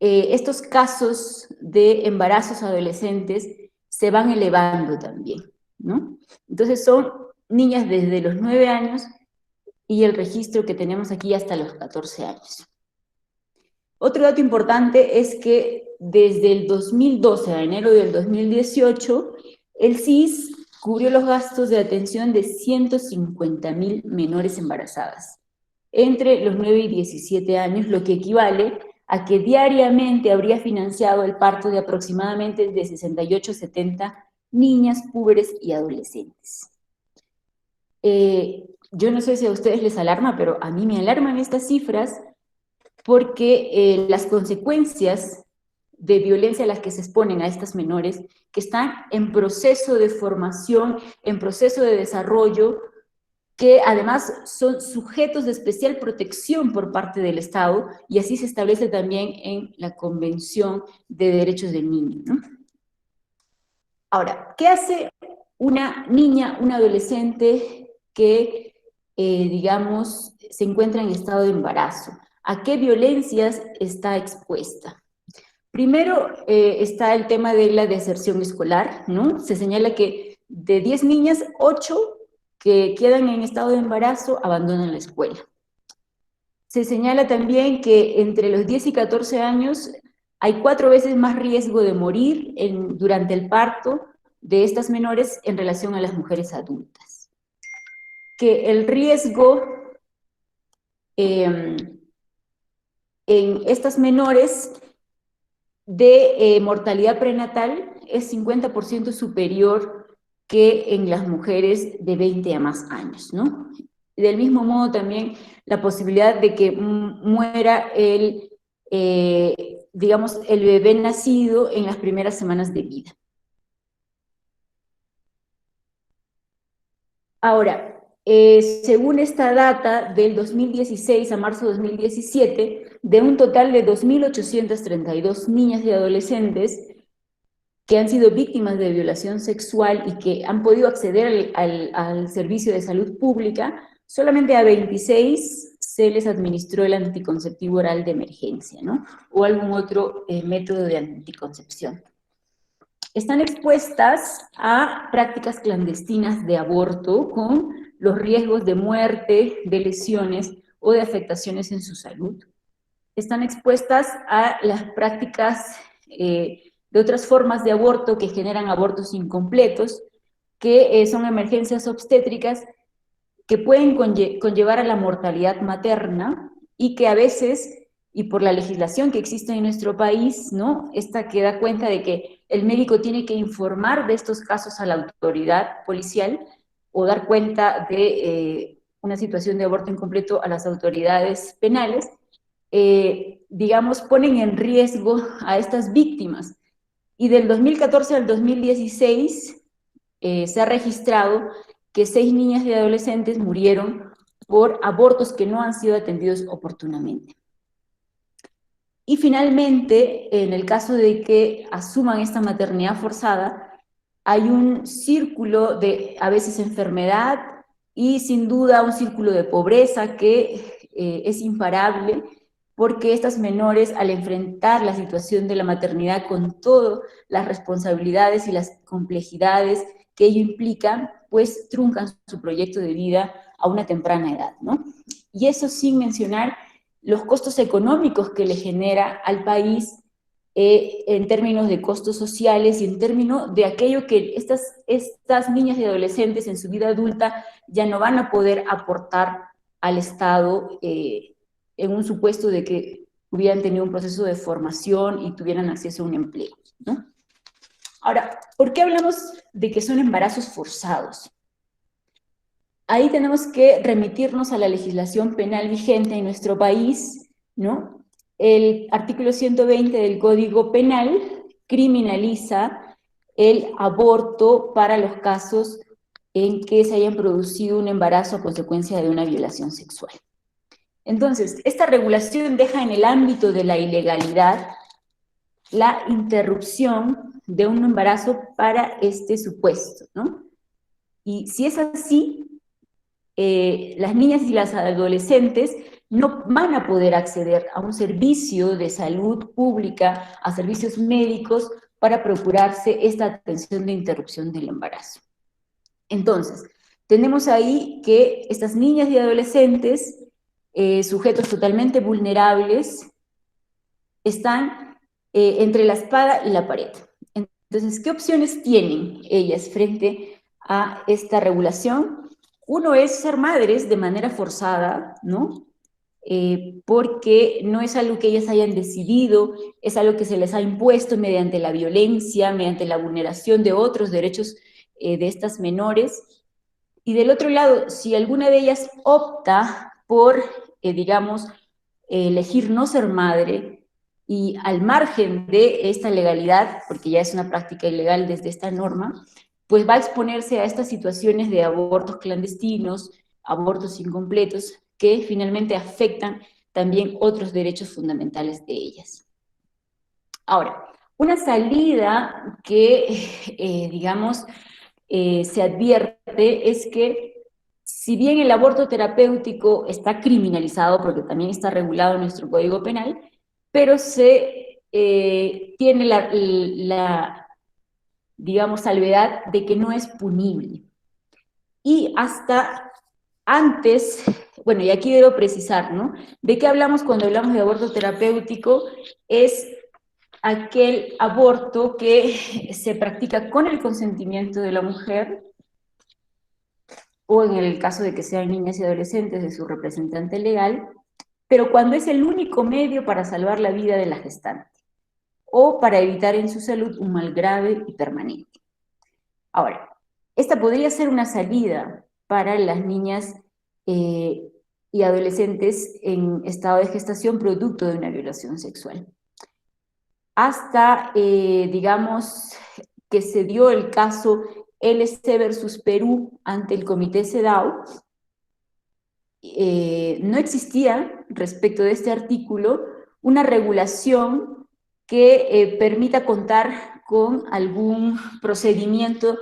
estos casos de embarazos adolescentes se van elevando también, ¿no? Entonces son niñas desde los 9 años y el registro que tenemos aquí hasta los 14 años. Otro dato importante es que desde el 2012 a enero del 2018, el CIS cubrió los gastos de atención de 150.000 menores embarazadas entre los 9 y 17 años, lo que equivale a que diariamente habría financiado el parto de aproximadamente de 68 a 70 niñas, púberes y adolescentes. Yo no sé si a ustedes les alarma, pero a mí me alarman estas cifras porque las consecuencias de violencia a las que se exponen a estas menores, que están en proceso de formación, en proceso de desarrollo, que además son sujetos de especial protección por parte del Estado, y así se establece también en la Convención de Derechos del Niño, ¿no? Ahora, ¿qué hace una niña, un adolescente que, digamos, se encuentra en estado de embarazo? ¿A qué violencias está expuesta? Primero está el tema de la deserción escolar, ¿no? Se señala que de 10 niñas, 8 que quedan en estado de embarazo abandonan la escuela. Se señala también que entre los 10 y 14 años hay 4 veces más riesgo de morir durante el parto de estas menores en relación a las mujeres adultas. Que el riesgo en estas menores de mortalidad prenatal es 50% superior que en las mujeres de 20 a más años, ¿no? Del mismo modo también la posibilidad de que muera digamos, el bebé nacido en las primeras semanas de vida. Ahora, según esta data del 2016 a marzo de 2017, de un total de 2.832 niñas y adolescentes que han sido víctimas de violación sexual y que han podido acceder al servicio de salud pública, solamente a 26 se les administró el anticonceptivo oral de emergencia, ¿no? O algún otro método de anticoncepción. Están expuestas a prácticas clandestinas de aborto con los riesgos de muerte, de lesiones o de afectaciones en su salud. Están expuestas a las prácticas de otras formas de aborto que generan abortos incompletos, que son emergencias obstétricas que pueden conllevar a la mortalidad materna y que a veces, y por la legislación que existe en nuestro país, ¿no? Esta que da cuenta de que el médico tiene que informar de estos casos a la autoridad policial o dar cuenta de una situación de aborto incompleto a las autoridades penales, digamos, ponen en riesgo a estas víctimas. Y del 2014 al 2016 se ha registrado que 6 niñas y adolescentes murieron por abortos que no han sido atendidos oportunamente. Y finalmente, en el caso de que asuman esta maternidad forzada, hay un círculo de, a veces, enfermedad y sin duda un círculo de pobreza que es imparable, porque estas menores, al enfrentar la situación de la maternidad con todas las responsabilidades y las complejidades que ello implica, pues truncan su proyecto de vida a una temprana edad, ¿no? Y eso sin mencionar los costos económicos que le genera al país en términos de costos sociales y en términos de aquello que estas niñas y adolescentes en su vida adulta ya no van a poder aportar al Estado en un supuesto de que hubieran tenido un proceso de formación y tuvieran acceso a un empleo, ¿no? Ahora, ¿por qué hablamos de que son embarazos forzados? Ahí tenemos que remitirnos a la legislación penal vigente en nuestro país, ¿no? El artículo 120 del Código Penal criminaliza el aborto para los casos en que se hayan producido un embarazo a consecuencia de una violación sexual. Entonces, esta regulación deja en el ámbito de la ilegalidad la interrupción de un embarazo para este supuesto, ¿no? Y si es así, las niñas y las adolescentes no van a poder acceder a un servicio de salud pública, a servicios médicos, para procurarse esta atención de interrupción del embarazo. Entonces, tenemos ahí que estas niñas y adolescentes, sujetos totalmente vulnerables, están entre la espada y la pared. Entonces, ¿qué opciones tienen ellas frente a esta regulación? Uno es ser madres de manera forzada, ¿no? Porque no es algo que ellas hayan decidido, es algo que se les ha impuesto mediante la violencia, mediante la vulneración de otros derechos de estas menores. Y del otro lado, si alguna de ellas opta por, digamos, elegir no ser madre, y al margen de esta legalidad, porque ya es una práctica ilegal desde esta norma, pues va a exponerse a estas situaciones de abortos clandestinos, abortos incompletos, que finalmente afectan también otros derechos fundamentales de ellas. Ahora, una salida que, digamos, se advierte es que si bien el aborto terapéutico está criminalizado, porque también está regulado en nuestro Código Penal, pero se tiene digamos, salvedad de que no es punible. Y hasta antes, bueno, y aquí debo precisar, ¿no? ¿De qué hablamos cuando hablamos de aborto terapéutico? Es aquel aborto que se practica con el consentimiento de la mujer, o en el caso de que sean niñas y adolescentes, de su representante legal, pero cuando es el único medio para salvar la vida de la gestante, o para evitar en su salud un mal grave y permanente. Ahora, esta podría ser una salida para las niñas y adolescentes en estado de gestación producto de una violación sexual. Hasta, digamos, que se dio el caso LC versus Perú ante el Comité CEDAW, no existía respecto de este artículo una regulación que permita contar con algún procedimiento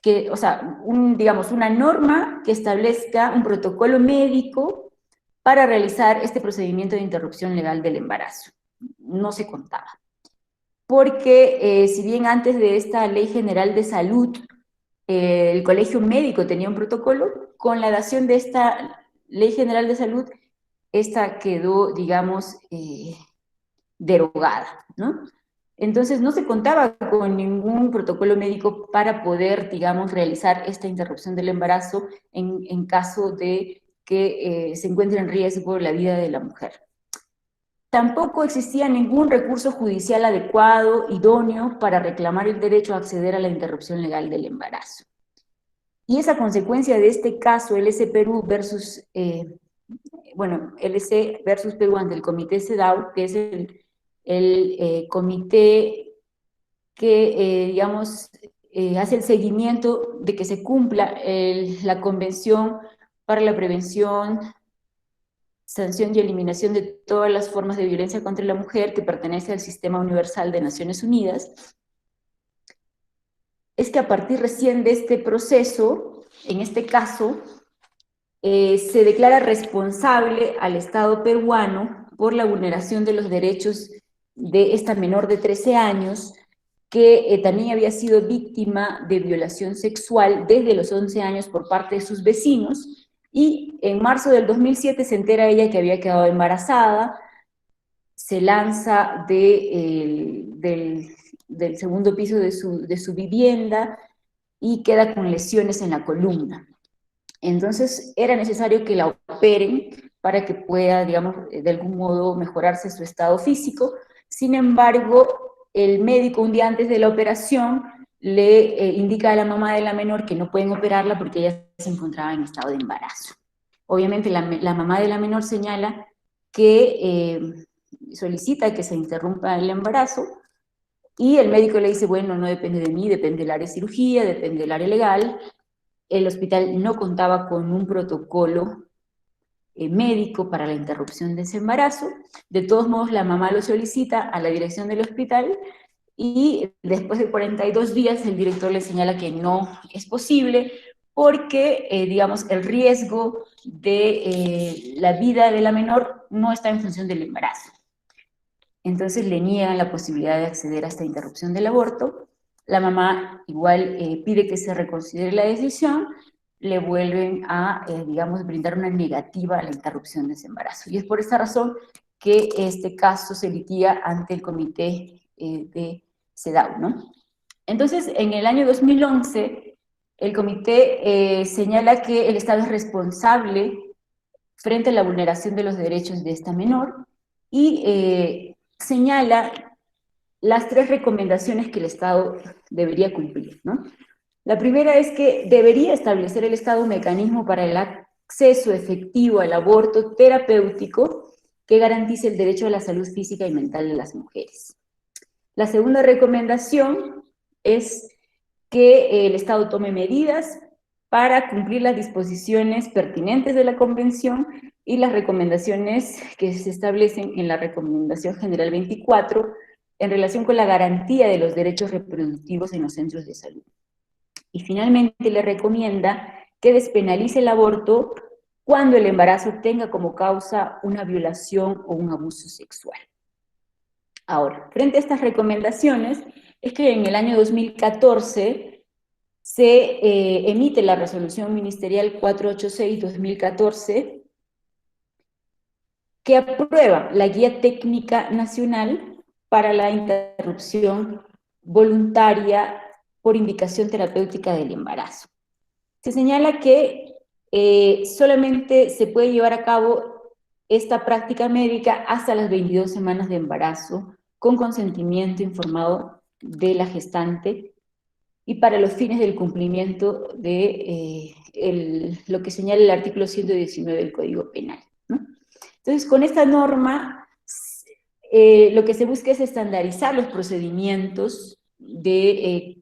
que, o sea, digamos, una norma que establezca un protocolo médico para realizar este procedimiento de interrupción legal del embarazo. No se contaba. Porque si bien antes de esta Ley General de Salud, el Colegio Médico tenía un protocolo, con la dación de esta Ley General de Salud, esta quedó, digamos, derogada, ¿no? Entonces no se contaba con ningún protocolo médico para poder, digamos, realizar esta interrupción del embarazo en caso de que se encuentre en riesgo la vida de la mujer. Tampoco existía ningún recurso judicial adecuado, idóneo, para reclamar el derecho a acceder a la interrupción legal del embarazo. Y esa consecuencia de este caso, LC Perú versus, LC versus Perú ante el Comité CEDAW, que es el comité que, digamos, hace el seguimiento de que se cumpla la Convención para la Prevención, Sanción y Eliminación de todas las formas de violencia contra la mujer, que pertenece al Sistema Universal de Naciones Unidas, es que a partir recién de este proceso, en este caso, se declara responsable al Estado peruano por la vulneración de los derechos de esta menor de 13 años, que también había sido víctima de violación sexual desde los 11 años por parte de sus vecinos, y en marzo del 2007 se entera ella que había quedado embarazada, se lanza del segundo piso de su vivienda y queda con lesiones en la columna. Entonces era necesario que la operen para que pueda, digamos, de algún modo mejorarse su estado físico. Sin embargo, el médico un día antes de la operación le indica a la mamá de la menor que no pueden operarla porque ella se encontraba en estado de embarazo. Obviamente la mamá de la menor señala que solicita que se interrumpa el embarazo, y el médico le dice, bueno, no depende de mí, depende del área de cirugía, depende del área legal. El hospital no contaba con un protocolo médico para la interrupción de ese embarazo. De todos modos, la mamá lo solicita a la dirección del hospital, y después de 42 días el director le señala que no es posible porque, digamos, el riesgo de la vida de la menor no está en función del embarazo. Entonces le niegan la posibilidad de acceder a esta interrupción del aborto. La mamá igual pide que se reconsidere la decisión, le vuelven a, digamos, brindar una negativa a la interrupción de ese embarazo. Y es por esta razón que este caso se litiga ante el comité de CEDAW, ¿no? Entonces, en el año 2011, el comité señala que el Estado es responsable frente a la vulneración de los derechos de esta menor, y señala las 3 recomendaciones que el Estado debería cumplir, ¿no? La primera es que debería establecer el Estado un mecanismo para el acceso efectivo al aborto terapéutico que garantice el derecho a la salud física y mental de las mujeres. La segunda recomendación es que el Estado tome medidas para cumplir las disposiciones pertinentes de la Convención y las recomendaciones que se establecen en la Recomendación General 24 en relación con la garantía de los derechos reproductivos en los centros de salud. Y finalmente le recomienda que despenalice el aborto cuando el embarazo tenga como causa una violación o un abuso sexual. Ahora, frente a estas recomendaciones, es que en el año 2014 se emite la resolución ministerial 486-2014 que aprueba la Guía Técnica Nacional para la interrupción voluntaria por indicación terapéutica del embarazo. Se señala que solamente se puede llevar a cabo esta práctica médica hasta las 22 semanas de embarazo, con consentimiento informado de la gestante y para los fines del cumplimiento de lo que señala el artículo 119 del Código Penal, ¿no? Entonces, con esta norma, lo que se busca es estandarizar los procedimientos de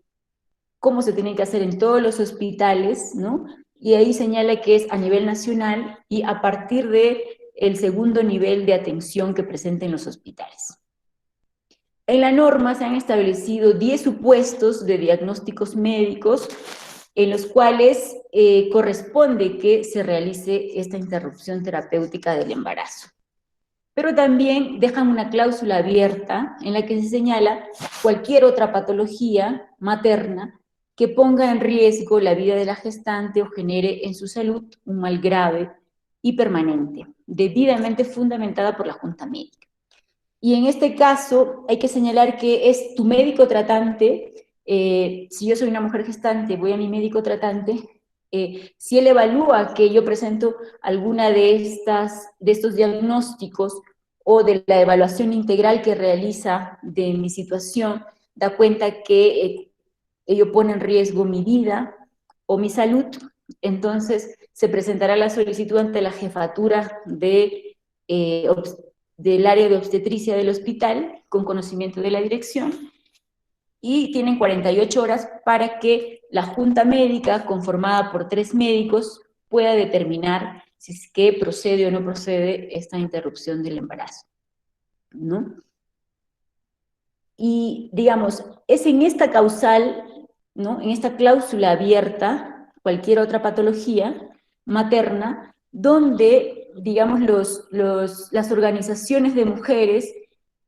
cómo se tienen que hacer en todos los hospitales, ¿no? Y ahí señala que es a nivel nacional y a partir del segundo nivel de atención que presenten los hospitales. En la norma se han establecido 10 supuestos de diagnósticos médicos en los cuales corresponde que se realice esta interrupción terapéutica del embarazo. Pero también dejan una cláusula abierta en la que se señala cualquier otra patología materna que ponga en riesgo la vida de la gestante o genere en su salud un mal grave y permanente, debidamente fundamentada por la Junta Médica. Y en este caso hay que señalar que es tu médico tratante, si yo soy una mujer gestante, voy a mi médico tratante, si él evalúa que yo presento alguna de estos diagnósticos o de la evaluación integral que realiza de mi situación, da cuenta que ello pone en riesgo mi vida o mi salud, entonces se presentará la solicitud ante la jefatura del área de obstetricia del hospital, con conocimiento de la dirección, y tienen 48 horas para que la junta médica, conformada por 3 médicos, pueda determinar si es que procede o no procede esta interrupción del embarazo, ¿no? Y, digamos, es en esta causal, ¿no?, en esta cláusula abierta, cualquier otra patología materna, donde, digamos, las organizaciones de mujeres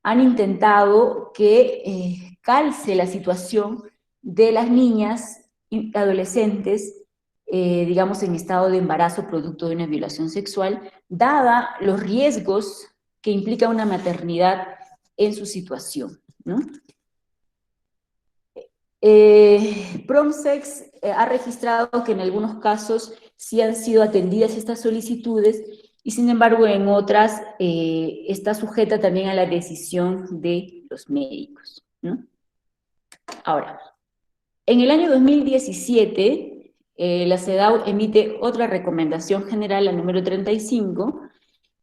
han intentado que calce la situación de las niñas y adolescentes, digamos, en estado de embarazo producto de una violación sexual, dada los riesgos que implica una maternidad en su situación, ¿no? PROMSEX ha registrado que en algunos casos sí han sido atendidas estas solicitudes y sin embargo en otras está sujeta también a la decisión de los médicos, ¿no? Ahora, en el año 2017 la CEDAW emite otra recomendación general, la número 35,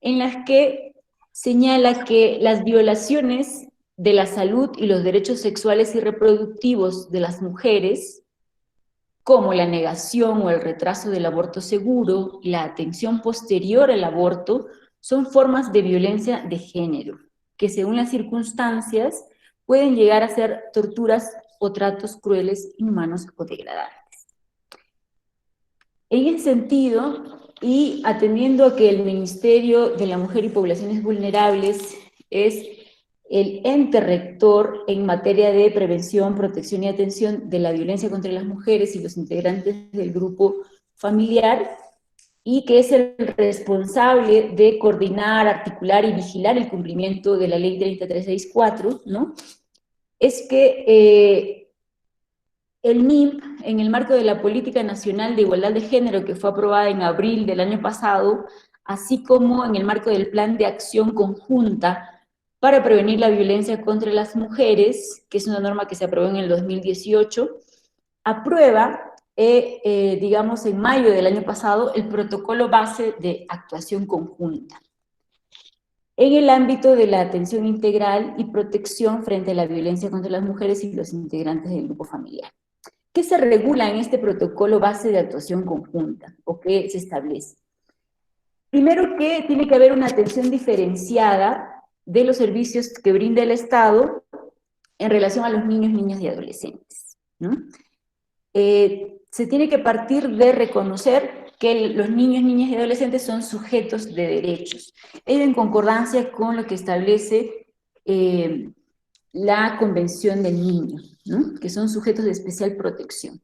en las que señala que las violaciones de la salud y los derechos sexuales y reproductivos de las mujeres, como la negación o el retraso del aborto seguro y la atención posterior al aborto, son formas de violencia de género, que según las circunstancias pueden llegar a ser torturas o tratos crueles, inhumanos o degradantes. En ese sentido, y atendiendo a que el Ministerio de la Mujer y Poblaciones Vulnerables es el ente rector en materia de prevención, protección y atención de la violencia contra las mujeres y los integrantes del grupo familiar, y que es el responsable de coordinar, articular y vigilar el cumplimiento de la Ley 3364, ¿no? Es que el MIMP, en el marco de la Política Nacional de Igualdad de Género, que fue aprobada en abril del año pasado, así como en el marco del Plan de Acción Conjunta para prevenir la violencia contra las mujeres, que es una norma que se aprobó en el 2018, aprueba, digamos, en mayo del año pasado, el protocolo base de actuación conjunta. en el ámbito de la atención integral y protección frente a la violencia contra las mujeres y los integrantes del grupo familiar. ¿Qué se regula en este protocolo base de actuación conjunta o qué se establece? Primero que tiene que haber una atención diferenciada de los servicios que brinda el Estado en relación a los niños, niñas y adolescentes, ¿no? Se tiene que partir de reconocer que los niños, niñas y adolescentes son sujetos de derechos, en concordancia con lo que establece la Convención del Niño, ¿no? Que son sujetos de especial protección.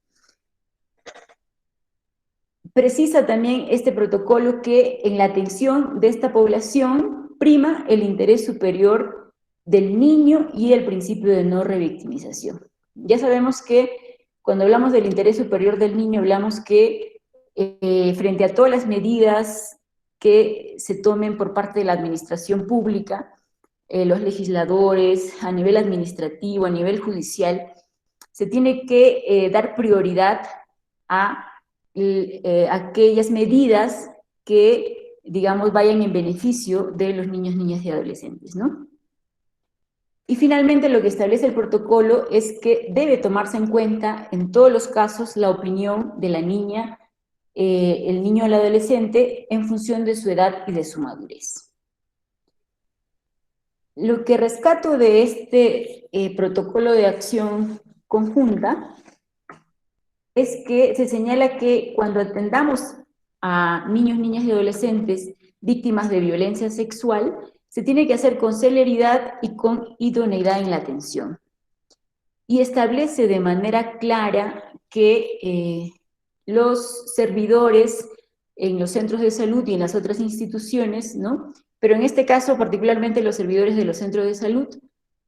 Precisa también este protocolo que en la atención de esta población prima el interés superior del niño y el principio de no revictimización. Ya sabemos que cuando hablamos del interés superior del niño, hablamos que frente a todas las medidas que se tomen por parte de la administración pública, los legisladores, a nivel administrativo, a nivel judicial, se tiene que dar prioridad a aquellas medidas que, digamos, vayan en beneficio de los niños, niñas y adolescentes, ¿no? Y finalmente lo que establece el protocolo es que debe tomarse en cuenta en todos los casos la opinión de la niña, el niño o el adolescente en función de su edad y de su madurez. Lo que rescato de este protocolo de acción conjunta es que se señala que cuando atendamos a niños, niñas y adolescentes víctimas de violencia sexual, se tiene que hacer con celeridad y con idoneidad en la atención. Y establece de manera clara que los servidores en los centros de salud y en las otras instituciones, ¿no? Pero en este caso, particularmente los servidores de los centros de salud,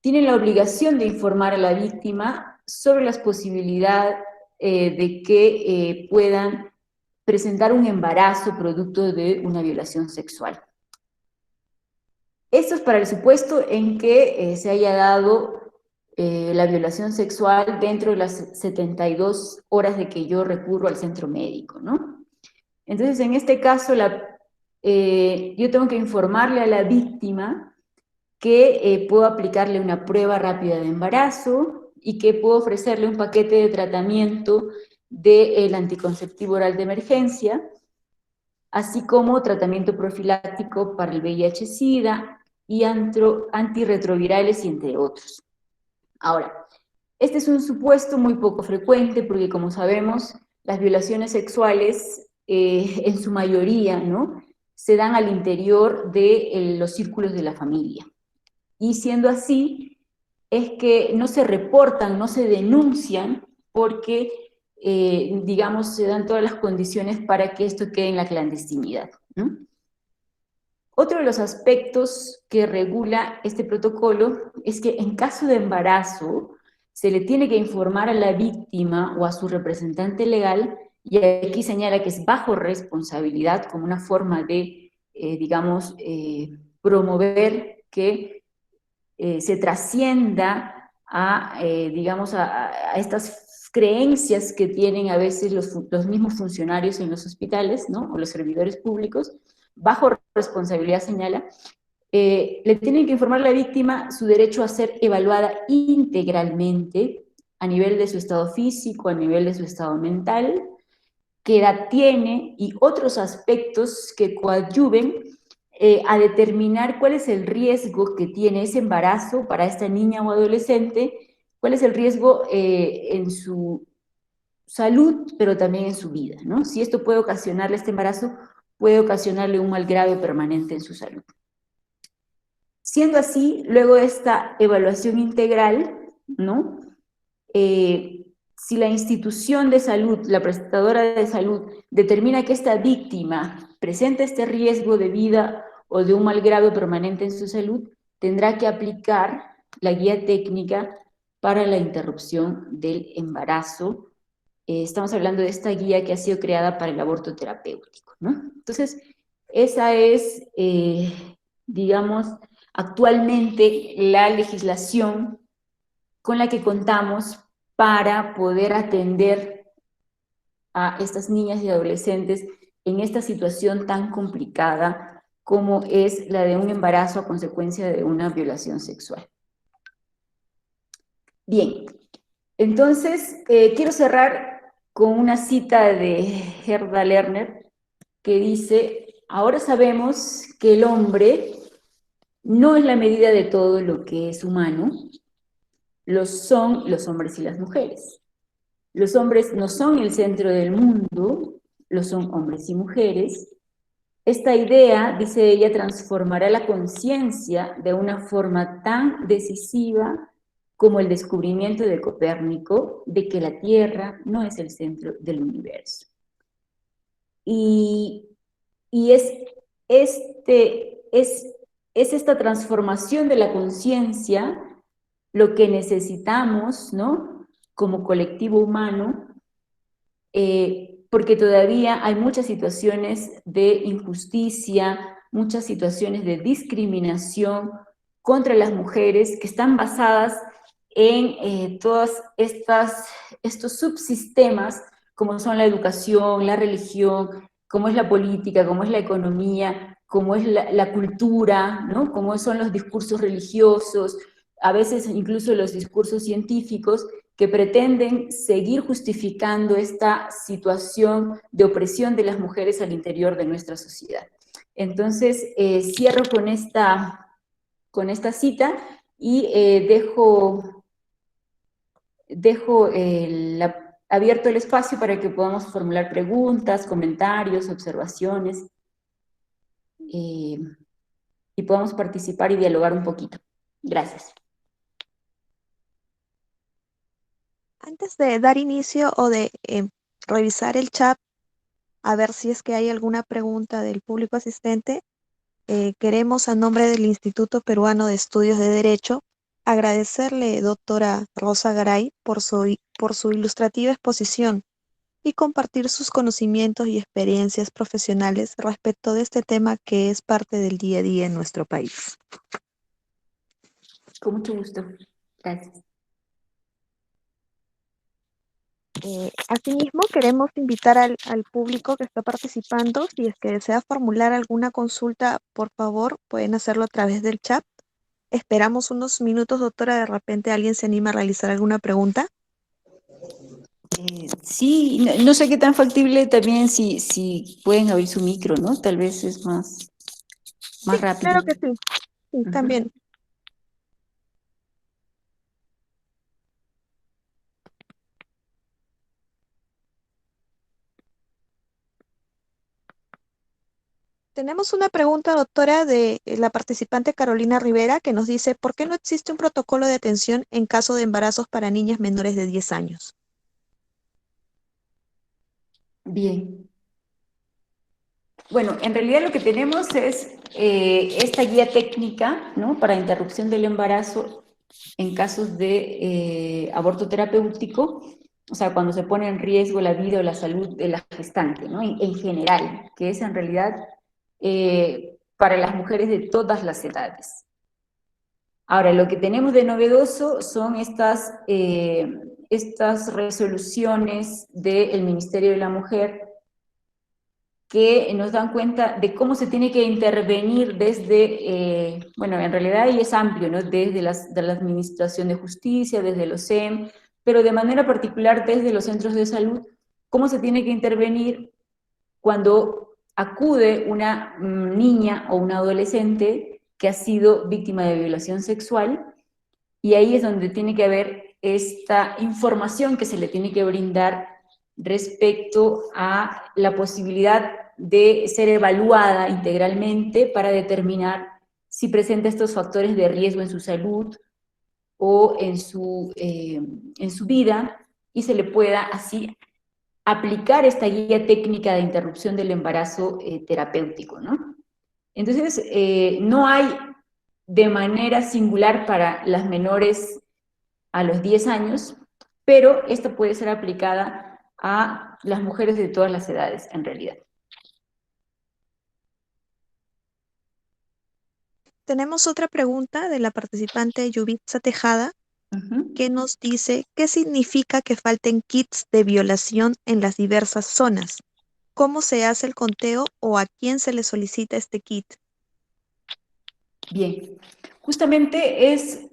tienen la obligación de informar a la víctima sobre las posibilidades de que puedan presentar un embarazo producto de una violación sexual. Esto es para el supuesto en que se haya dado la violación sexual dentro de las 72 horas de que yo recurro al centro médico, ¿no? Entonces, en este caso, yo tengo que informarle a la víctima que puedo aplicarle una prueba rápida de embarazo y que puedo ofrecerle un paquete de tratamiento del anticonceptivo oral de emergencia, así como tratamiento profiláctico para el VIH-Sida y antirretrovirales y entre otros. Ahora, este es un supuesto muy poco frecuente porque, como sabemos, las violaciones sexuales, en su mayoría, ¿no?, se dan al interior de los círculos de la familia. Y siendo así, es que no se reportan, no se denuncian, porque, digamos, se dan todas las condiciones para que esto quede en la clandestinidad, ¿no? Otro de los aspectos que regula este protocolo es que en caso de embarazo se le tiene que informar a la víctima o a su representante legal, y aquí señala que es bajo responsabilidad como una forma de, digamos, promover que se trascienda a, digamos, a estas creencias que tienen a veces los mismos funcionarios en los hospitales, ¿no?, o los servidores públicos, bajo responsabilidad señala, le tienen que informar a la víctima su derecho a ser evaluada integralmente a nivel de su estado físico, a nivel de su estado mental, qué edad tiene y otros aspectos que coadyuven a determinar cuál es el riesgo que tiene ese embarazo para esta niña o adolescente, cuál es el riesgo en su salud, pero también en su vida, ¿no? Si esto puede ocasionarle este embarazo, puede ocasionarle un mal grado permanente en su salud. Siendo así, luego de esta evaluación integral, ¿no?, si la institución de salud, la prestadora de salud, determina que esta víctima presenta este riesgo de vida o de un mal grado permanente en su salud, tendrá que aplicar la guía técnica para la interrupción del embarazo. Estamos hablando de esta guía que ha sido creada para el aborto terapéutico, ¿no? Entonces, esa es, digamos, actualmente la legislación con la que contamos para poder atender a estas niñas y adolescentes en esta situación tan complicada como es la de un embarazo a consecuencia de una violación sexual. Bien, entonces quiero cerrar con una cita de Gerda Lerner que dice: ahora sabemos que el hombre no es la medida de todo lo que es humano, lo son los hombres y las mujeres. Los hombres no son el centro del mundo, lo son hombres y mujeres. Esta idea, dice ella, transformará la conciencia de una forma tan decisiva como el descubrimiento de Copérnico de que la Tierra no es el centro del universo. Y, y es esta transformación de la conciencia lo que necesitamos, ¿no? Como colectivo humano, porque todavía hay muchas situaciones de injusticia, muchas situaciones de discriminación contra las mujeres que están basadas en todos estos subsistemas, como son la educación, la religión, como es la política, como es la economía, como es la cultura, ¿no? Como son los discursos religiosos, a veces incluso los discursos científicos, que pretenden seguir justificando esta situación de opresión de las mujeres al interior de nuestra sociedad. Entonces, cierro con esta cita y dejo abierto el espacio para que podamos formular preguntas, comentarios, observaciones, y podamos participar y dialogar un poquito. Gracias. Antes de dar inicio o de revisar el chat, a ver si es que hay alguna pregunta del público asistente, queremos, a nombre del Instituto Peruano de Estudios de Derecho, agradecerle, doctora Rosa Garay, por su ilustrativa exposición y compartir sus conocimientos y experiencias profesionales respecto de este tema que es parte del día a día en nuestro país. Con mucho gusto. Gracias. Asimismo, queremos invitar al público que está participando, si es que desea formular alguna consulta, por favor, pueden hacerlo a través del chat. Esperamos unos minutos, doctora, de repente alguien se anima a realizar alguna pregunta. Sí, no sé qué tan factible también si pueden abrir su micro, ¿no? Tal vez es más rápido. Claro que sí, sí, también. Tenemos una pregunta, doctora, de la participante Carolina Rivera, que nos dice: ¿por qué no existe un protocolo de atención en caso de embarazos para niñas menores de 10 años? Bien. Bueno, en realidad lo que tenemos es esta guía técnica, ¿no? Para interrupción del embarazo en casos de aborto terapéutico, o sea, cuando se pone en riesgo la vida o la salud de la gestante, ¿no? En general, que es en realidad para las mujeres de todas las edades. Ahora, lo que tenemos de novedoso son estas resoluciones del Ministerio de la Mujer que nos dan cuenta de cómo se tiene que intervenir desde, bueno, en realidad ahí es amplio, ¿no? Desde de la Administración de Justicia, desde los SEM, pero de manera particular desde los centros de salud, cómo se tiene que intervenir cuando acude una niña o una adolescente que ha sido víctima de violación sexual, y ahí es donde tiene que haber esta información que se le tiene que brindar respecto a la posibilidad de ser evaluada integralmente para determinar si presenta estos factores de riesgo en su salud o en su vida, y se le pueda así aplicar esta guía técnica de interrupción del embarazo terapéutico, ¿no? Entonces, no hay de manera singular para las menores a los 10 años, pero esta puede ser aplicada a las mujeres de todas las edades, en realidad. Tenemos otra pregunta de la participante Yubitsa Tejada, que nos dice: ¿qué significa que falten kits de violación en las diversas zonas? ¿Cómo se hace el conteo o a quién se le solicita este kit? Bien, justamente es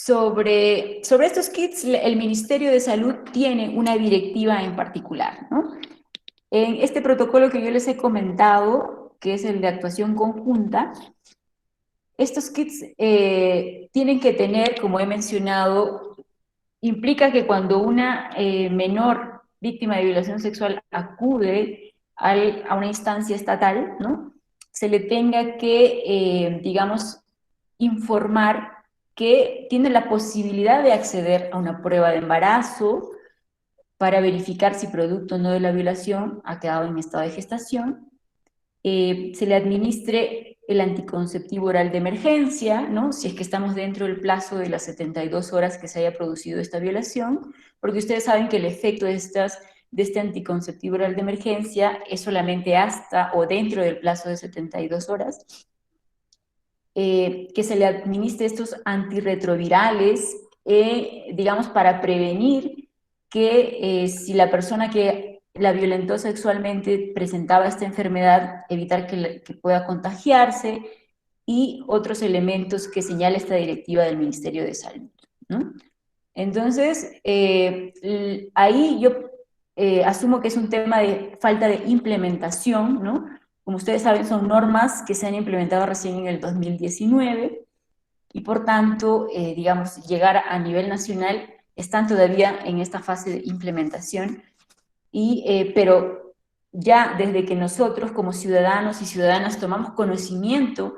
sobre estos kits, el Ministerio de Salud tiene una directiva en particular, ¿no? En este protocolo que yo les he comentado, que es el de actuación conjunta, estos kits tienen que tener, como he mencionado, implica que cuando una menor víctima de violación sexual acude a una instancia estatal, ¿no? Se le tenga que, digamos, informar que tiene la posibilidad de acceder a una prueba de embarazo para verificar si producto o no de la violación ha quedado en estado de gestación, se le administre el anticonceptivo oral de emergencia, ¿no? Si es que estamos dentro del plazo de las 72 horas que se haya producido esta violación, porque ustedes saben que el efecto de este anticonceptivo oral de emergencia es solamente hasta o dentro del plazo de 72 horas, que se le administre estos antirretrovirales, digamos, para prevenir que si la persona que la violentó sexualmente presentaba esta enfermedad, evitar que pueda contagiarse, y otros elementos que señala esta directiva del Ministerio de Salud, ¿no? Entonces, ahí yo asumo que es un tema de falta de implementación, ¿no? Como ustedes saben, son normas que se han implementado recién en el 2019 y por tanto, digamos, llegar a nivel nacional están todavía en esta fase de implementación, pero ya desde que nosotros como ciudadanos y ciudadanas tomamos conocimiento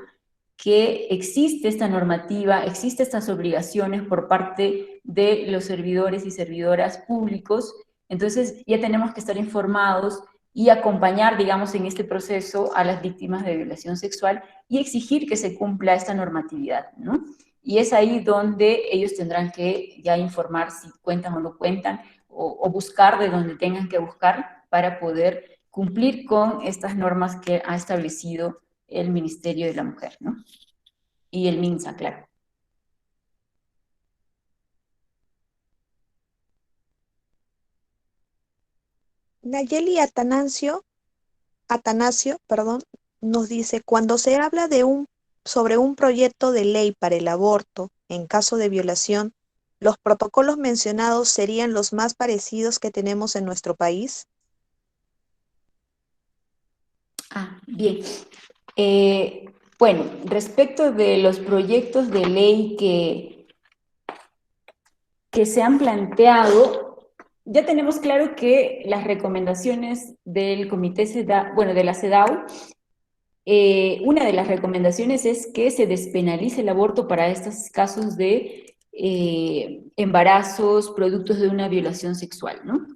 que existe esta normativa, existen estas obligaciones por parte de los servidores y servidoras públicos, entonces ya tenemos que estar informados y acompañar, digamos, en este proceso a las víctimas de violación sexual y exigir que se cumpla esta normatividad, ¿no? Y es ahí donde ellos tendrán que ya informar si cuentan o no cuentan, o buscar de donde tengan que buscar para poder cumplir con estas normas que ha establecido el Ministerio de la Mujer, ¿no? Y el MINSA, claro. Nayeli Atanasio, perdón, nos dice, cuando se habla sobre un proyecto de ley para el aborto en caso de violación, ¿los protocolos mencionados serían los más parecidos que tenemos en nuestro país? Bien. Bueno, respecto de los proyectos de ley que se han planteado, ya tenemos claro que las recomendaciones del Comité CEDAW, bueno, de la CEDAW, una de las recomendaciones es que se despenalice el aborto para estos casos de embarazos, productos de una violación sexual, ¿no?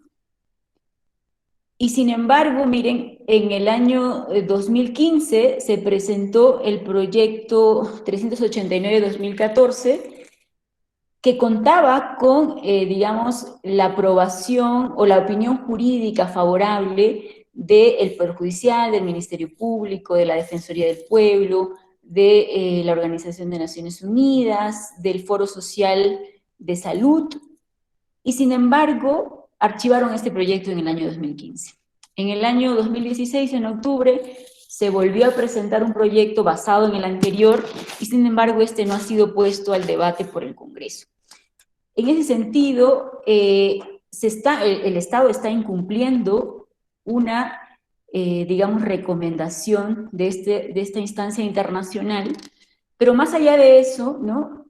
Y sin embargo, miren, en el año 2015 se presentó el proyecto 389-2014 que contaba con, digamos, la aprobación o la opinión jurídica favorable del Poder Judicial, del Ministerio Público, de la Defensoría del Pueblo, de la Organización de Naciones Unidas, del Foro Social de Salud, y sin embargo, archivaron este proyecto en el año 2015. En el año 2016, en octubre, se volvió a presentar un proyecto basado en el anterior y sin embargo este no ha sido puesto al debate por el Congreso. En ese sentido, el Estado está incumpliendo una, digamos, recomendación de esta instancia internacional, pero más allá de eso, ¿no?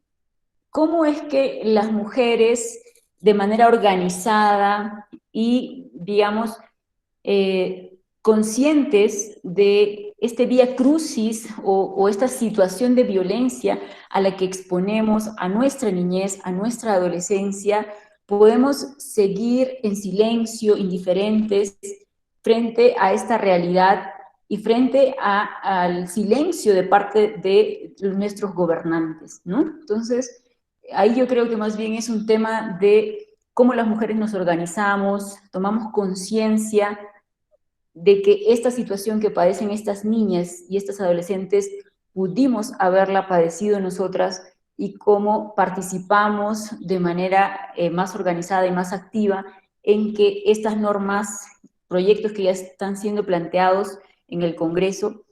¿Cómo es que las mujeres de manera organizada y, digamos, conscientes de este vía crucis o esta situación de violencia a la que exponemos a nuestra niñez, a nuestra adolescencia, podemos seguir en silencio, indiferentes, frente a esta realidad y frente al silencio de parte de nuestros gobernantes, ¿no? Entonces, ahí yo creo que más bien es un tema de cómo las mujeres nos organizamos, tomamos conciencia de que esta situación que padecen estas niñas y estas adolescentes pudimos haberla padecido nosotras y cómo participamos de manera más organizada y más activa en que estas normas, proyectos que ya están siendo planteados en el Congreso,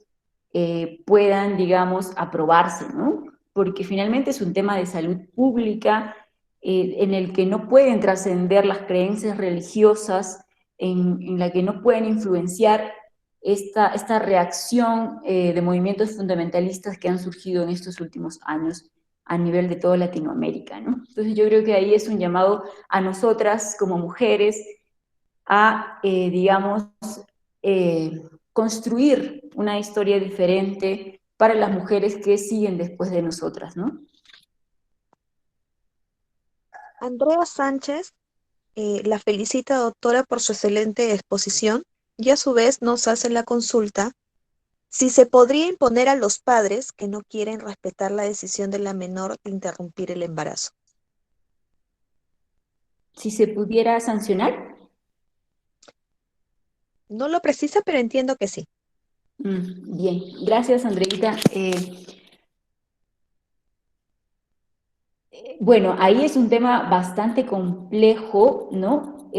puedan, digamos, aprobarse, ¿no? Porque finalmente es un tema de salud pública en el que no pueden trascender las creencias religiosas, en la que no pueden influenciar esta reacción de movimientos fundamentalistas que han surgido en estos últimos años a nivel de toda Latinoamérica, ¿no? Entonces yo creo que ahí es un llamado a nosotras como mujeres a, digamos, construir una historia diferente para las mujeres que siguen después de nosotras, ¿no? Andrea Sánchez la felicita doctora por su excelente exposición y a su vez nos hace la consulta si se podría imponer a los padres que no quieren respetar la decisión de la menor de interrumpir el embarazo. Si se pudiera sancionar. No lo precisa, pero entiendo que sí. Bien, gracias Andreita. Bueno, ahí es un tema bastante complejo, ¿no?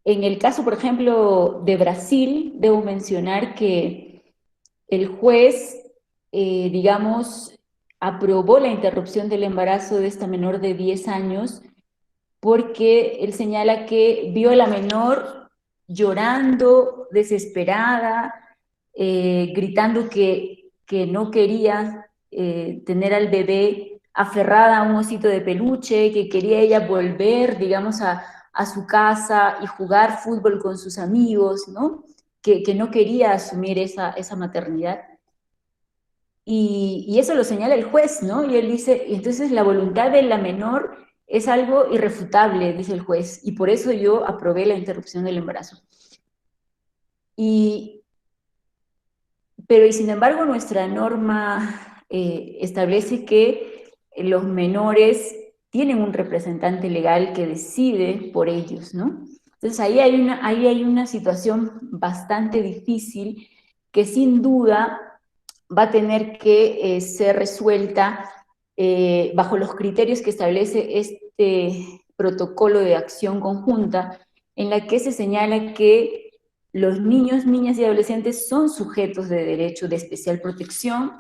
En el caso, por ejemplo, de Brasil, debo mencionar que el juez, digamos, aprobó la interrupción del embarazo de esta menor de 10 años porque él señala que vio a la menor llorando, desesperada, gritando que no quería tener al bebé aferrada a un osito de peluche, que quería ella volver, digamos, a su casa y jugar fútbol con sus amigos, ¿no? Que no quería asumir esa maternidad. Y eso lo señala el juez, ¿no? Y él dice, entonces la voluntad de la menor es algo irrefutable, dice el juez, y por eso yo aprobé la interrupción del embarazo. Y, pero y sin embargo nuestra norma establece que los menores tienen un representante legal que decide por ellos, ¿no? Entonces ahí hay una situación bastante difícil que sin duda va a tener que ser resuelta bajo los criterios que establece este protocolo de acción conjunta, en la que se señala que los niños, niñas y adolescentes son sujetos de derecho de especial protección,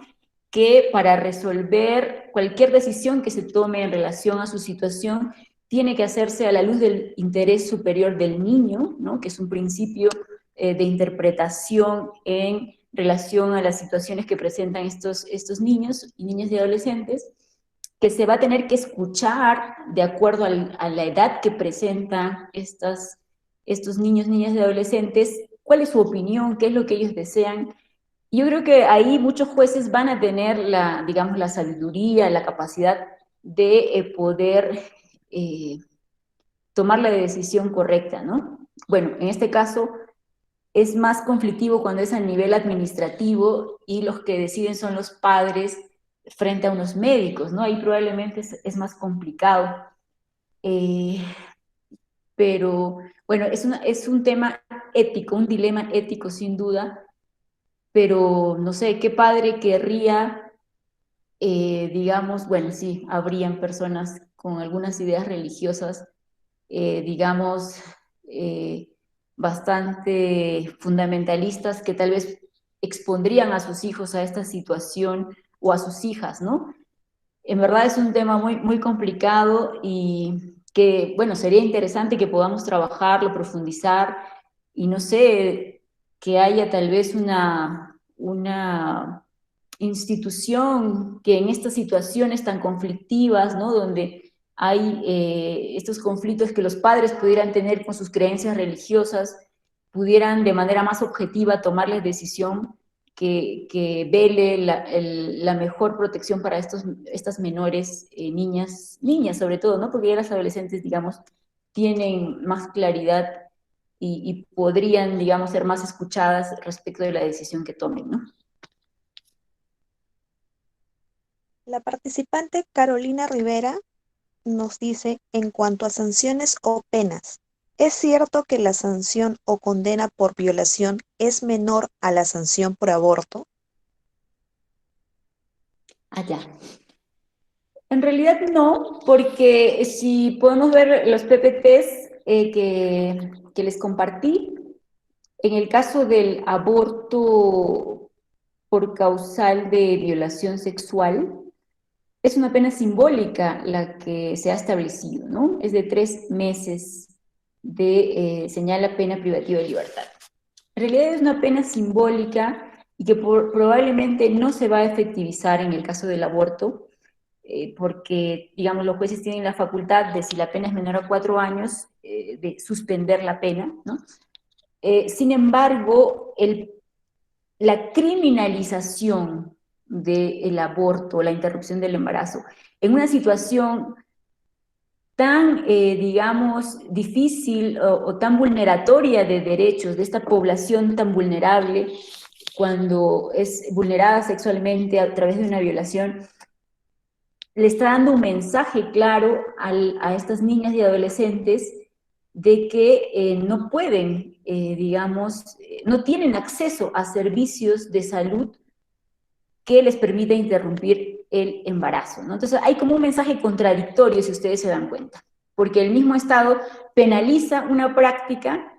que para resolver cualquier decisión que se tome en relación a su situación tiene que hacerse a la luz del interés superior del niño, ¿no? Que es un principio de interpretación en relación a las situaciones que presentan estos niños y niñas y adolescentes, que se va a tener que escuchar de acuerdo a la edad que presentan estos niños, niñas y adolescentes, cuál es su opinión, qué es lo que ellos desean. Yo creo que ahí muchos jueces van a tener digamos, la sabiduría, la capacidad de poder eh, tomar la decisión correcta, ¿no? Bueno, en este caso es más conflictivo cuando es a nivel administrativo y los que deciden son los padres frente a unos médicos, ¿no? Ahí probablemente es más complicado. Eh, pero bueno, es un tema ético, un dilema ético sin duda, pero no sé, ¿qué padre querría, digamos, bueno, sí, habrían personas con algunas ideas religiosas, digamos, eh, bastante fundamentalistas que tal vez expondrían a sus hijos a esta situación o a sus hijas, ¿no? En verdad es un tema muy, muy complicado y que, bueno, sería interesante que podamos trabajarlo, profundizar y no sé, que haya tal vez una institución que en estas situaciones tan conflictivas, ¿no? Donde hay estos conflictos que los padres pudieran tener con sus creencias religiosas, pudieran de manera más objetiva tomar la decisión que vele la mejor protección para estas menores niñas sobre todo, ¿no? Porque ya las adolescentes, digamos, tienen más claridad y podrían, digamos, ser más escuchadas respecto de la decisión que tomen, ¿no? La participante Carolina Rivera nos dice en cuanto a sanciones o penas. ¿Es cierto que la sanción o condena por violación es menor a la sanción por aborto? Allá. En realidad no, porque si podemos ver los PPTs que les compartí, en el caso del aborto por causal de violación sexual, es una pena simbólica la que se ha establecido, ¿no? Es de 3 meses de, señala, pena privativa de libertad. En realidad es una pena simbólica y que probablemente no se va a efectivizar en el caso del aborto, porque, digamos, los jueces tienen la facultad de, si la pena es menor a 4 años, de suspender la pena, ¿no? Sin embargo, la criminalización del aborto, la interrupción del embarazo, en una situación tan, digamos, difícil o tan vulneratoria de derechos de esta población tan vulnerable, cuando es vulnerada sexualmente a través de una violación, le está dando un mensaje claro a estas niñas y adolescentes de que no pueden, digamos, no tienen acceso a servicios de salud que les permita interrumpir el embarazo, ¿no? Entonces hay como un mensaje contradictorio, si ustedes se dan cuenta, porque el mismo Estado penaliza una práctica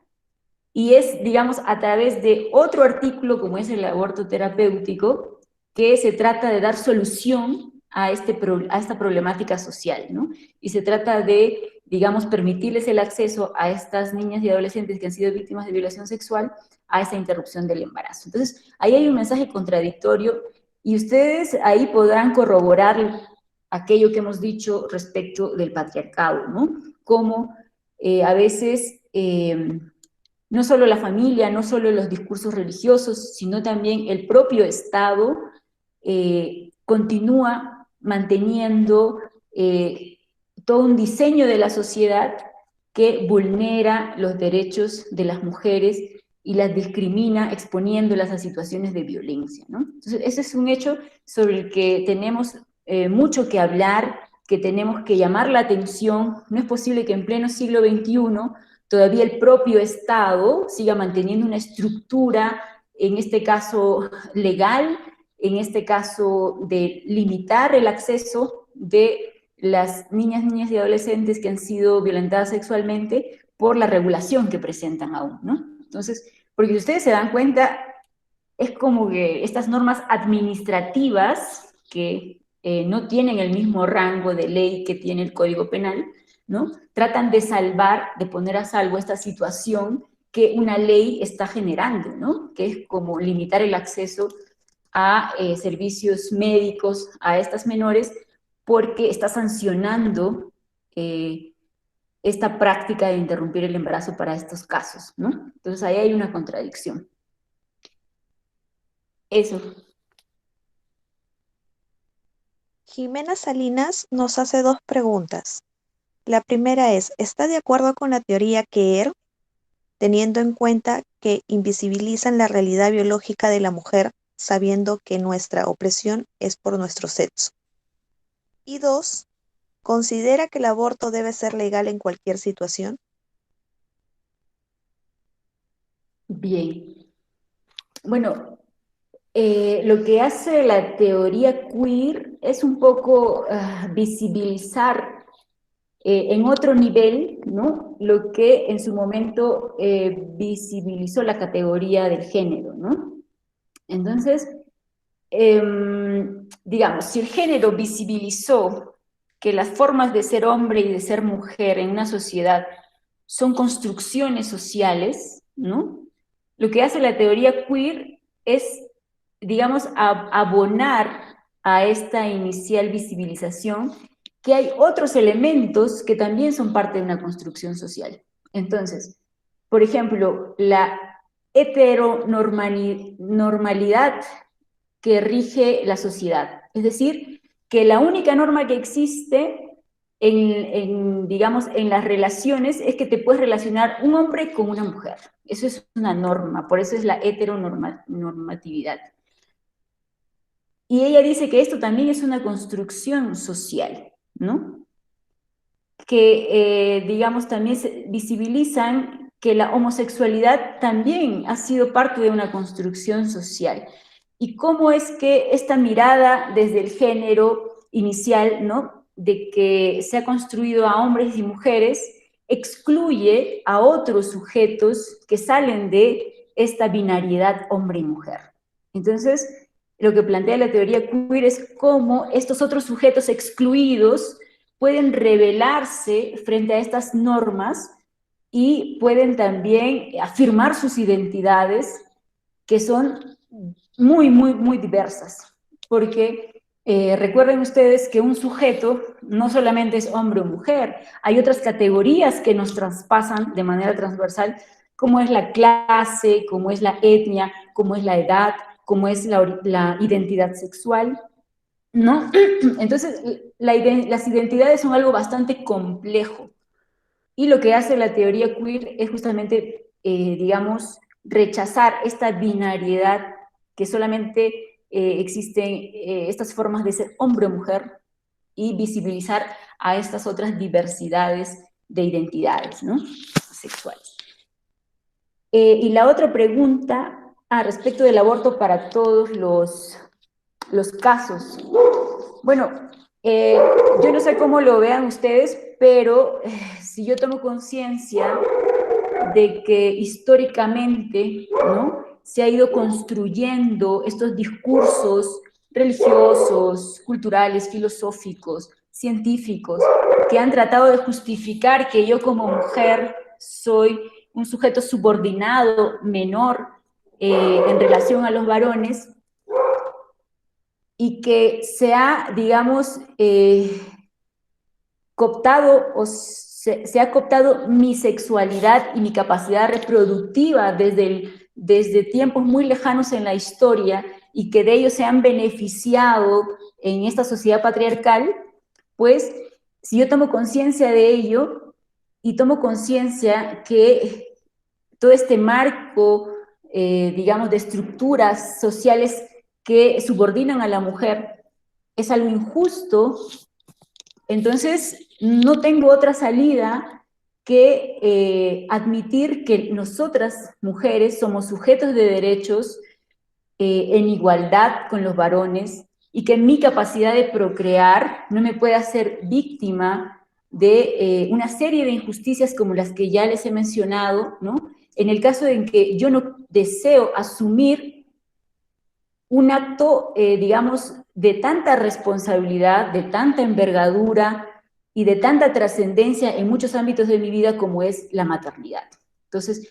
y es, digamos, a través de otro artículo, como es el aborto terapéutico, que se trata de dar solución a esta problemática social, ¿no? Y se trata de, digamos, permitirles el acceso a estas niñas y adolescentes que han sido víctimas de violación sexual a esa interrupción del embarazo. Entonces, ahí hay un mensaje contradictorio y ustedes ahí podrán corroborar aquello que hemos dicho respecto del patriarcado, ¿no? Como a veces no solo la familia, no solo los discursos religiosos, sino también el propio Estado continúa manteniendo todo un diseño de la sociedad que vulnera los derechos de las mujeres y las discrimina exponiéndolas a situaciones de violencia, ¿no? Entonces, ese es un hecho sobre el que tenemos mucho que hablar, que tenemos que llamar la atención. No es posible que en pleno siglo XXI todavía el propio Estado siga manteniendo una estructura, en este caso legal, en este caso de limitar el acceso de las niñas y adolescentes que han sido violentadas sexualmente por la regulación que presentan aún, ¿no? Entonces, porque si ustedes se dan cuenta, es como que estas normas administrativas que no tienen el mismo rango de ley que tiene el Código Penal, ¿no? Tratan de salvar, de poner a salvo esta situación que una ley está generando, ¿no? Que es como limitar el acceso a servicios médicos a estas menores porque está sancionando esta práctica de interrumpir el embarazo para estos casos, ¿no? Entonces ahí hay una contradicción. Eso. Jimena Salinas nos hace 2 preguntas. La primera es, ¿está de acuerdo con la teoría Queer, teniendo en cuenta que invisibilizan la realidad biológica de la mujer, sabiendo que nuestra opresión es por nuestro sexo? Y 2, ¿considera que el aborto debe ser legal en cualquier situación? Bien. Bueno, lo que hace la teoría queer es un poco visibilizar en otro nivel, ¿no? Lo que en su momento visibilizó la categoría del género, ¿no? Entonces, digamos, si el género visibilizó que las formas de ser hombre y de ser mujer en una sociedad son construcciones sociales, ¿no? Lo que hace la teoría queer es, digamos, abonar a esta inicial visibilización que hay otros elementos que también son parte de una construcción social. Entonces, por ejemplo, la heteronormalidad que rige la sociedad. Es decir, que la única norma que existe digamos, en las relaciones es que te puedes relacionar un hombre con una mujer. Eso es una norma, por eso es la heteronormatividad. Y ella dice que esto también es una construcción social, ¿no? Que, digamos, también se visibilizan que la homosexualidad también ha sido parte de una construcción social. Y cómo es que esta mirada desde el género inicial, ¿no? De que se ha construido a hombres y mujeres, excluye a otros sujetos que salen de esta binariedad hombre y mujer. Entonces, lo que plantea la teoría queer es cómo estos otros sujetos excluidos pueden rebelarse frente a estas normas y pueden también afirmar sus identidades, que son muy, muy, muy diversas. Porque recuerden ustedes que un sujeto no solamente es hombre o mujer, hay otras categorías que nos traspasan de manera transversal, como es la clase, como es la etnia, como es la edad, como es la identidad sexual, ¿no? Entonces, las identidades son algo bastante complejo. Y lo que hace la teoría queer es justamente, digamos, rechazar esta binariedad que solamente existen estas formas de ser hombre o mujer y visibilizar a estas otras diversidades de identidades, ¿no? Sexuales. Y la otra pregunta, respecto del aborto para todos los casos. Bueno, yo no sé cómo lo vean ustedes, pero si yo tomo conciencia de que históricamente, ¿no?, se ha ido construyendo estos discursos religiosos, culturales, filosóficos, científicos, que han tratado de justificar que yo como mujer soy un sujeto subordinado, menor, en relación a los varones, y que se ha, digamos, cooptado o se ha cooptado mi sexualidad y mi capacidad reproductiva desde tiempos muy lejanos en la historia y que de ellos se han beneficiado en esta sociedad patriarcal, pues si yo tomo conciencia de ello y tomo conciencia que todo este marco, digamos, de estructuras sociales que subordinan a la mujer es algo injusto, entonces no tengo otra salida que admitir que nosotras, mujeres, somos sujetos de derechos en igualdad con los varones y que mi capacidad de procrear no me puede hacer víctima de una serie de injusticias como las que ya les he mencionado, ¿no? En el caso en que yo no deseo asumir un acto, digamos, de tanta responsabilidad, de tanta envergadura y de tanta trascendencia en muchos ámbitos de mi vida como es la maternidad. Entonces,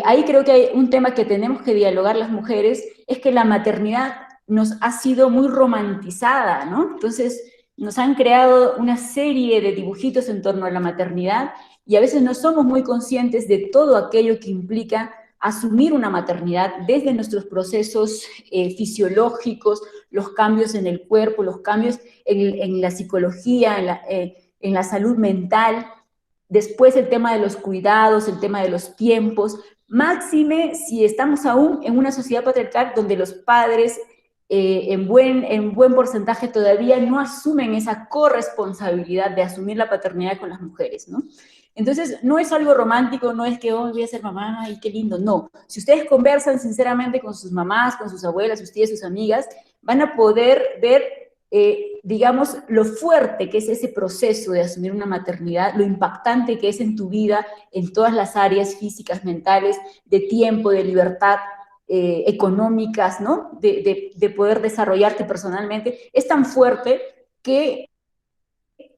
ahí creo que hay un tema que tenemos que dialogar las mujeres, es que la maternidad nos ha sido muy romantizada, ¿no? Entonces, nos han creado una serie de dibujitos en torno a la maternidad y a veces no somos muy conscientes de todo aquello que implica asumir una maternidad desde nuestros procesos fisiológicos, los cambios en el cuerpo, los cambios en la psicología, en la salud mental, después el tema de los cuidados, el tema de los tiempos, máxime si estamos aún en una sociedad patriarcal donde los padres en buen porcentaje todavía no asumen esa corresponsabilidad de asumir la paternidad con las mujeres, ¿no? Entonces, no es algo romántico, no es que hoy voy a ser mamá y qué lindo, no. Si ustedes conversan sinceramente con sus mamás, con sus abuelas, sus tías, sus amigas, van a poder ver, digamos, lo fuerte que es ese proceso de asumir una maternidad, lo impactante que es en tu vida, en todas las áreas físicas, mentales, de tiempo, de libertad, económicas, ¿no? De poder desarrollarte personalmente. Es tan fuerte que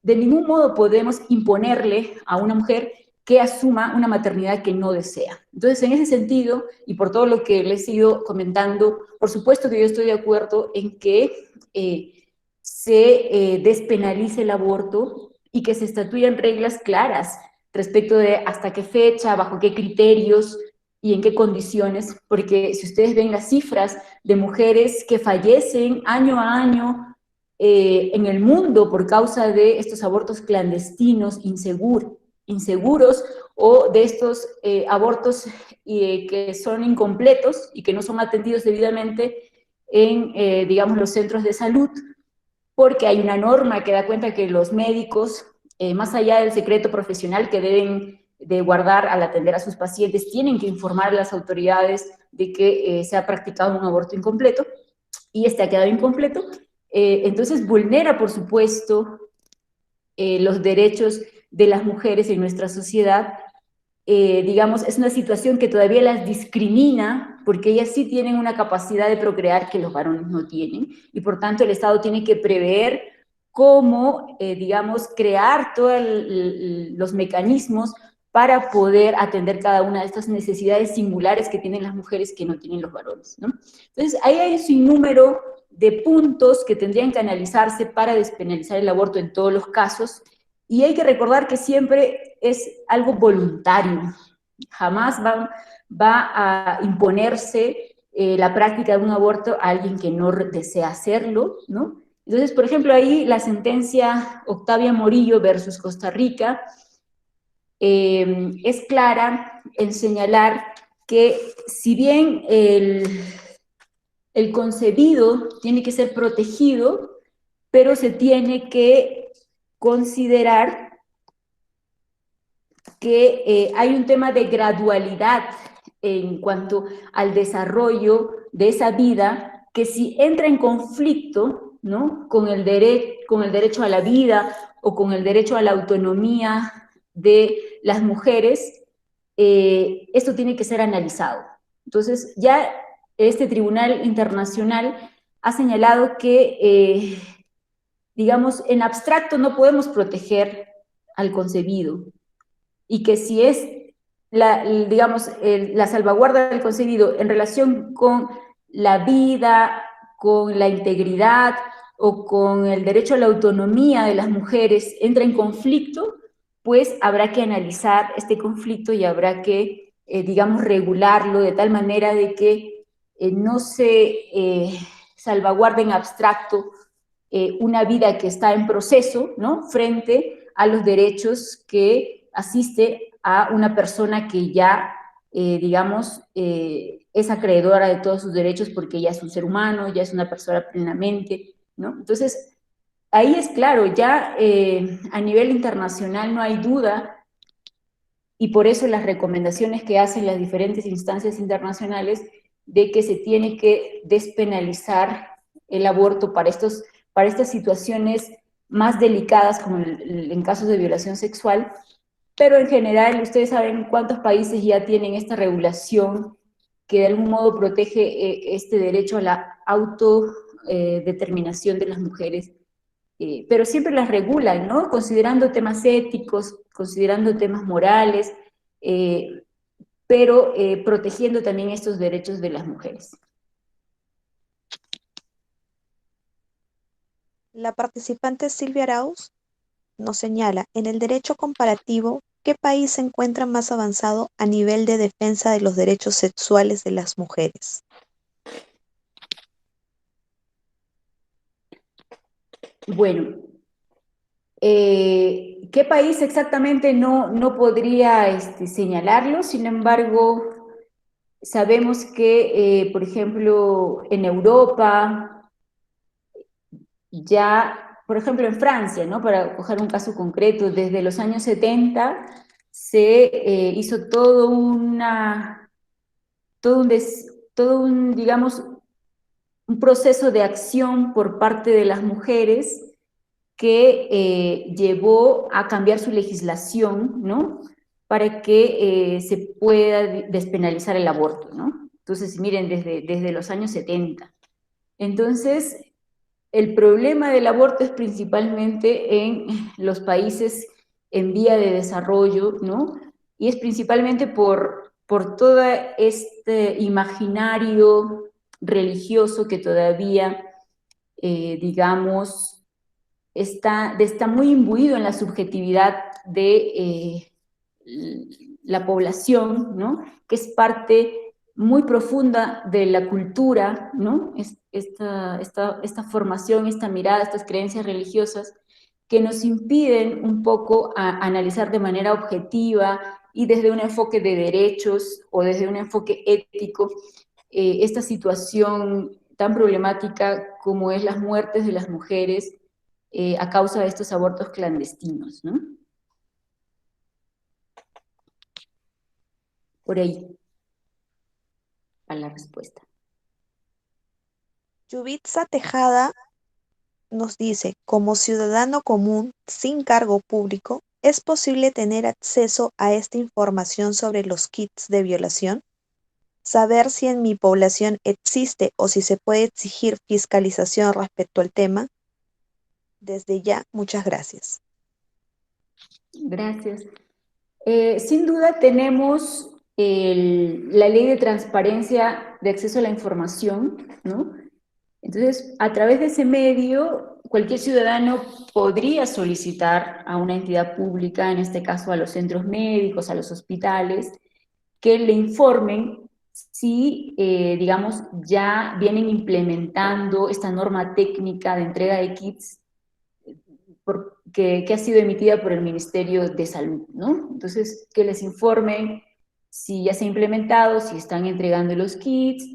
de ningún modo podemos imponerle a una mujer que asuma una maternidad que no desea. Entonces, en ese sentido, y por todo lo que les he ido comentando, por supuesto que yo estoy de acuerdo en que se despenalice el aborto y que se estatúen reglas claras respecto de hasta qué fecha, bajo qué criterios y en qué condiciones, porque si ustedes ven las cifras de mujeres que fallecen año a año en el mundo por causa de estos abortos clandestinos, inseguros, o de estos abortos que son incompletos y que no son atendidos debidamente en, digamos, los centros de salud, porque hay una norma que da cuenta que los médicos, más allá del secreto profesional que deben de guardar al atender a sus pacientes, tienen que informar a las autoridades de que se ha practicado un aborto incompleto, y este ha quedado incompleto. Entonces vulnera, por supuesto, los derechos de las mujeres en nuestra sociedad. Digamos, es una situación que todavía las discrimina porque ellas sí tienen una capacidad de procrear que los varones no tienen, y por tanto el Estado tiene que prever cómo, digamos, crear todos los mecanismos para poder atender cada una de estas necesidades singulares que tienen las mujeres que no tienen los varones, ¿no? Entonces, ahí hay un sinnúmero de puntos que tendrían que analizarse para despenalizar el aborto en todos los casos, y hay que recordar que siempre es algo voluntario, jamás va a imponerse la práctica de un aborto a alguien que no desea hacerlo, ¿no? Entonces, por ejemplo, ahí la sentencia Octavia Morillo versus Costa Rica es clara en señalar que si bien el concebido tiene que ser protegido, pero se tiene que considerar que hay un tema de gradualidad en cuanto al desarrollo de esa vida, que si entra en conflicto, ¿no?, con el derecho a la vida o con el derecho a la autonomía de las mujeres, esto tiene que ser analizado. Entonces, ya este Tribunal Internacional ha señalado que, digamos, en abstracto no podemos proteger al concebido, y que si es, digamos, la salvaguarda del concebido en relación con la vida, con la integridad o con el derecho a la autonomía de las mujeres entra en conflicto, pues habrá que analizar este conflicto y habrá que, digamos, regularlo de tal manera de que no se salvaguarde en abstracto una vida que está en proceso, ¿no?, frente a los derechos que asiste a una persona que ya, digamos, es acreedora de todos sus derechos porque ya es un ser humano, ya es una persona plenamente, ¿no? Entonces, ahí es claro, ya a nivel internacional no hay duda, y por eso las recomendaciones que hacen las diferentes instancias internacionales de que se tiene que despenalizar el aborto para estas situaciones más delicadas, como en casos de violación sexual, pero en general, ustedes saben cuántos países ya tienen esta regulación que de algún modo protege este derecho a la autodeterminación de las mujeres, pero siempre las regulan, ¿no? Considerando temas éticos, considerando temas morales, eh, pero protegiendo también estos derechos de las mujeres. La participante Silvia Arauz nos señala, en el derecho comparativo, ¿qué país se encuentra más avanzado a nivel de defensa de los derechos sexuales de las mujeres? Bueno, ¿qué país exactamente? No podría señalarlo, sin embargo, sabemos que, por ejemplo, en Europa, ya, por ejemplo, en Francia, ¿no?, para coger un caso concreto, desde los años 70 se hizo todo un, digamos, un proceso de acción por parte de las mujeres que llevó a cambiar su legislación, ¿no?, para que se pueda despenalizar el aborto, ¿no? Entonces, miren, desde los años 70. Entonces, el problema del aborto es principalmente en los países en vía de desarrollo, ¿no? Y es principalmente por todo este imaginario religioso que todavía, digamos, está muy imbuido en la subjetividad de la población, ¿no?, que es parte muy profunda de la cultura, ¿no?, esta formación, esta mirada, estas creencias religiosas que nos impiden un poco analizar de manera objetiva y desde un enfoque de derechos o desde un enfoque ético esta situación tan problemática como es las muertes de las mujeres a causa de estos abortos clandestinos, ¿no? Por ahí, a la respuesta. Yubitsa Tejada nos dice, como ciudadano común sin cargo público, ¿es posible tener acceso a esta información sobre los kits de violación? saber si en mi población existe o si se puede exigir fiscalización respecto al tema. Desde ya, muchas gracias. Gracias. Sin duda tenemos la ley de transparencia de acceso a la información, ¿no? Entonces, a través de ese medio, cualquier ciudadano podría solicitar a una entidad pública, en este caso a los centros médicos, a los hospitales, que le informen si, digamos, ya vienen implementando esta norma técnica de entrega de kits que ha sido emitida por el Ministerio de Salud, ¿no? Entonces, que les informen si ya se ha implementado, si están entregando los kits,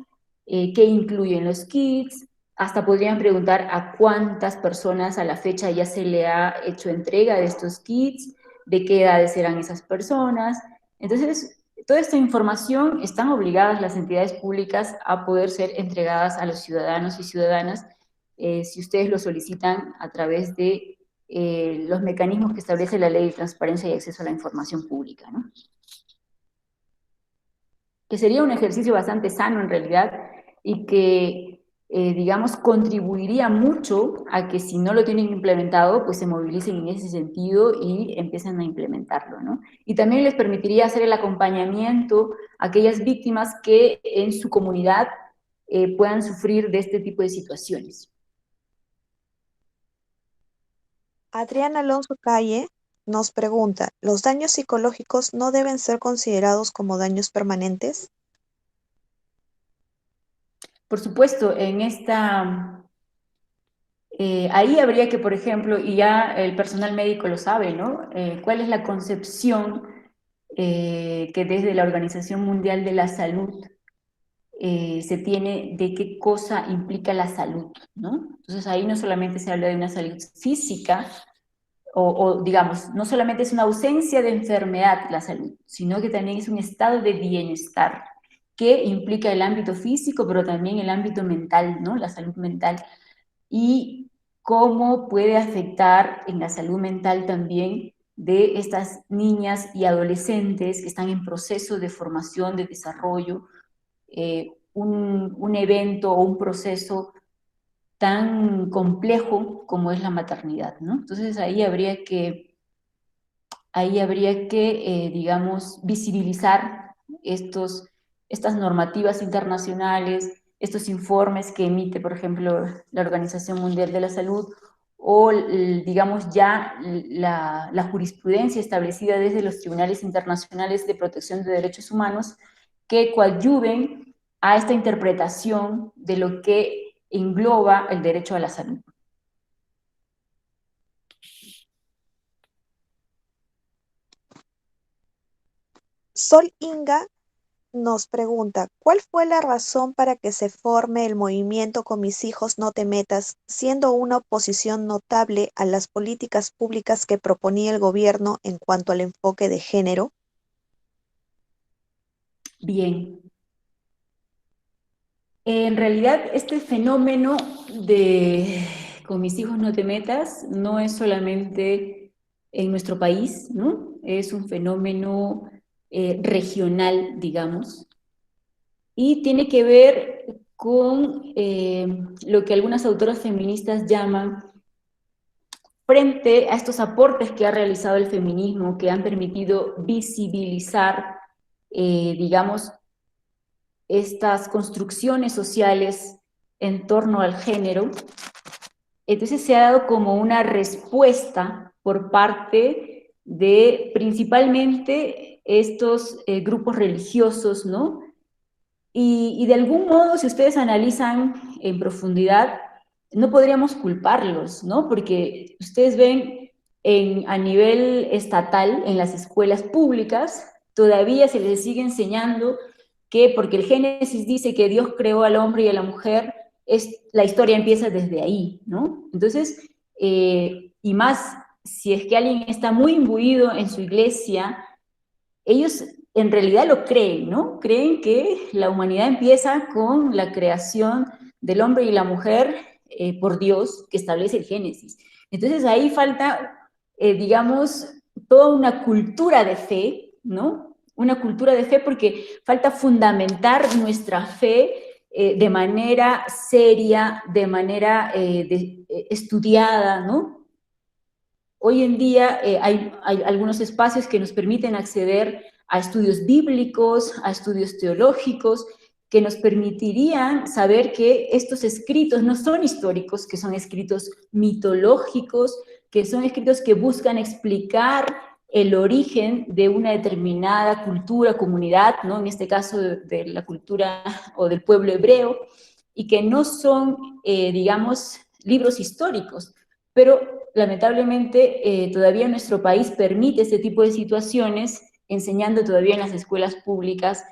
qué incluyen los kits, hasta podrían preguntar a cuántas personas a la fecha ya se le ha hecho entrega de estos kits, de qué edades serán esas personas. Entonces, toda esta información están obligadas las entidades públicas a poder ser entregadas a los ciudadanos y ciudadanas si ustedes lo solicitan a través de los mecanismos que establece la Ley de Transparencia y Acceso a la Información Pública, ¿no? Que sería un ejercicio bastante sano en realidad y que, digamos, contribuiría mucho a que si no lo tienen implementado, pues se movilicen en ese sentido y empiecen a implementarlo, ¿no? Y también les permitiría hacer el acompañamiento a aquellas víctimas que en su comunidad puedan sufrir de este tipo de situaciones. Adrián Alonso Calle nos pregunta, ¿los daños psicológicos no deben ser considerados como daños permanentes? Por supuesto, ahí habría que, por ejemplo, y ya el personal médico lo sabe, ¿no? ¿Cuál es la concepción que desde la Organización Mundial de la Salud se tiene de qué cosa implica la salud, ¿no? Entonces ahí no solamente se habla de una salud física, digamos, no solamente es una ausencia de enfermedad la salud, sino que también es un estado de bienestar que implica el ámbito físico, pero también el ámbito mental, ¿no? La salud mental. Y cómo puede afectar en la salud mental también de estas niñas y adolescentes que están en proceso de formación, de desarrollo, un evento o un proceso tan complejo como es la maternidad, ¿no? Entonces ahí habría que digamos, visibilizar estas normativas internacionales, estos informes que emite, por ejemplo, la Organización Mundial de la Salud, o, digamos, ya la jurisprudencia establecida desde los tribunales internacionales de protección de derechos humanos que coadyuven a esta interpretación de lo que engloba el derecho a la salud. Sol Inga nos pregunta, ¿cuál fue la razón para que se forme el movimiento Con mis hijos no te metas, siendo una oposición notable a las políticas públicas que proponía el gobierno en cuanto al enfoque de género? Bien. En realidad, este fenómeno de con mis hijos no te metas no es solamente en nuestro país, ¿no? Es un fenómeno regional, digamos, y tiene que ver con lo que algunas autoras feministas llaman, frente a estos aportes que ha realizado el feminismo, que han permitido visibilizar, digamos, estas construcciones sociales en torno al género. Entonces se ha dado como una respuesta por parte de principalmente estos grupos religiosos, ¿no? Y de algún modo, si ustedes analizan en profundidad, no podríamos culparlos, ¿no? Porque ustedes ven a nivel estatal, en las escuelas públicas, todavía se les sigue enseñando que porque el Génesis dice que Dios creó al hombre y a la mujer, la historia empieza desde ahí, ¿no? Entonces, y más, si es que alguien está muy imbuido en su iglesia, ellos en realidad lo creen, ¿no? Creen que la humanidad empieza con la creación del hombre y la mujer por Dios, que establece el Génesis. Entonces ahí falta, digamos, toda una cultura de fe, ¿no? una cultura de fe, porque falta fundamentar nuestra fe de manera seria, de manera estudiada, ¿no? Hoy en día hay algunos espacios que nos permiten acceder a estudios bíblicos, a estudios teológicos, que nos permitirían saber que estos escritos no son históricos, que son escritos mitológicos, que son escritos que buscan explicar el origen de una determinada cultura, comunidad, ¿no? En este caso de la cultura o del pueblo hebreo, y que no son, digamos, libros históricos, pero lamentablemente todavía nuestro país permite este tipo de situaciones, enseñando todavía en las escuelas públicas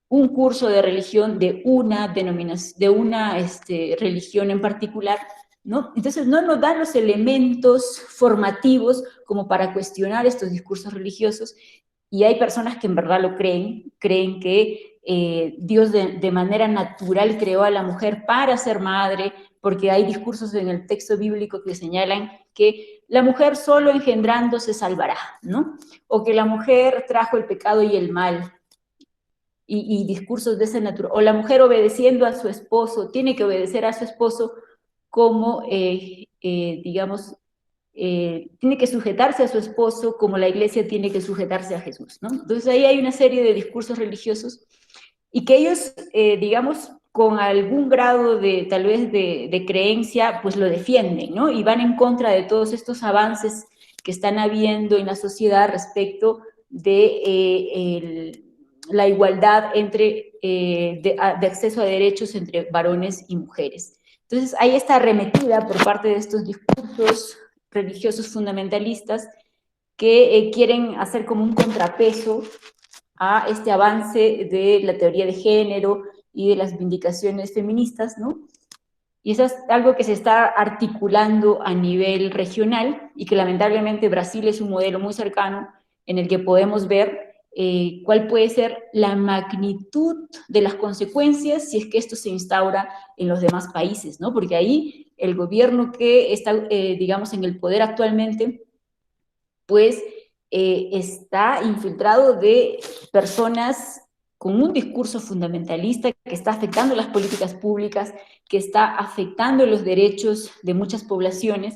un curso de religión de una denominación, de una religión en particular, ¿no? Entonces no nos dan los elementos formativos como para cuestionar estos discursos religiosos, y hay personas que en verdad lo creen, creen que Dios de manera natural creó a la mujer para ser madre, porque hay discursos en el texto bíblico que señalan que la mujer solo engendrando se salvará, ¿no? O que la mujer trajo el pecado y el mal, y discursos de esa naturaleza, o la mujer obedeciendo a su esposo, tiene que obedecer a su esposo como, digamos, tiene que sujetarse a su esposo como la iglesia tiene que sujetarse a Jesús, ¿no? Entonces ahí hay una serie de discursos religiosos y que ellos, digamos, con algún grado de, tal vez, de creencia, pues lo defienden, ¿no? Y van en contra de todos estos avances que están habiendo en la sociedad respecto de la igualdad entre, de acceso a derechos entre varones y mujeres. Entonces, hay esta arremetida por parte de estos discursos religiosos fundamentalistas que quieren hacer como un contrapeso a este avance de la teoría de género y de las vindicaciones feministas, ¿no? Y eso es algo que se está articulando a nivel regional y que lamentablemente Brasil es un modelo muy cercano en el que podemos ver cuál puede ser la magnitud de las consecuencias si es que esto se instaura en los demás países, ¿no? Porque ahí el gobierno que está, digamos, en el poder actualmente, pues está infiltrado de personas con un discurso fundamentalista que está afectando las políticas públicas, que está afectando los derechos de muchas poblaciones,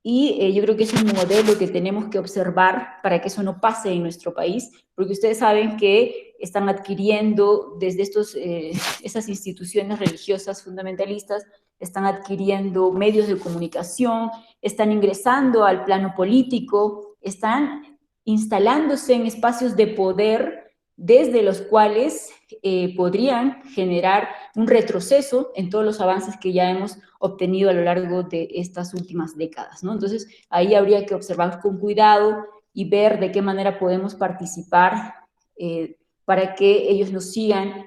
y yo creo que es un modelo que tenemos que observar para que eso no pase en nuestro país, porque ustedes saben que están adquiriendo desde esas instituciones religiosas fundamentalistas, están adquiriendo medios de comunicación, están ingresando al plano político, están instalándose en espacios de poder desde los cuales podrían generar un retroceso en todos los avances que ya hemos obtenido a lo largo de estas últimas décadas, ¿no? Entonces, ahí habría que observar con cuidado y ver de qué manera podemos participar para que ellos nos sigan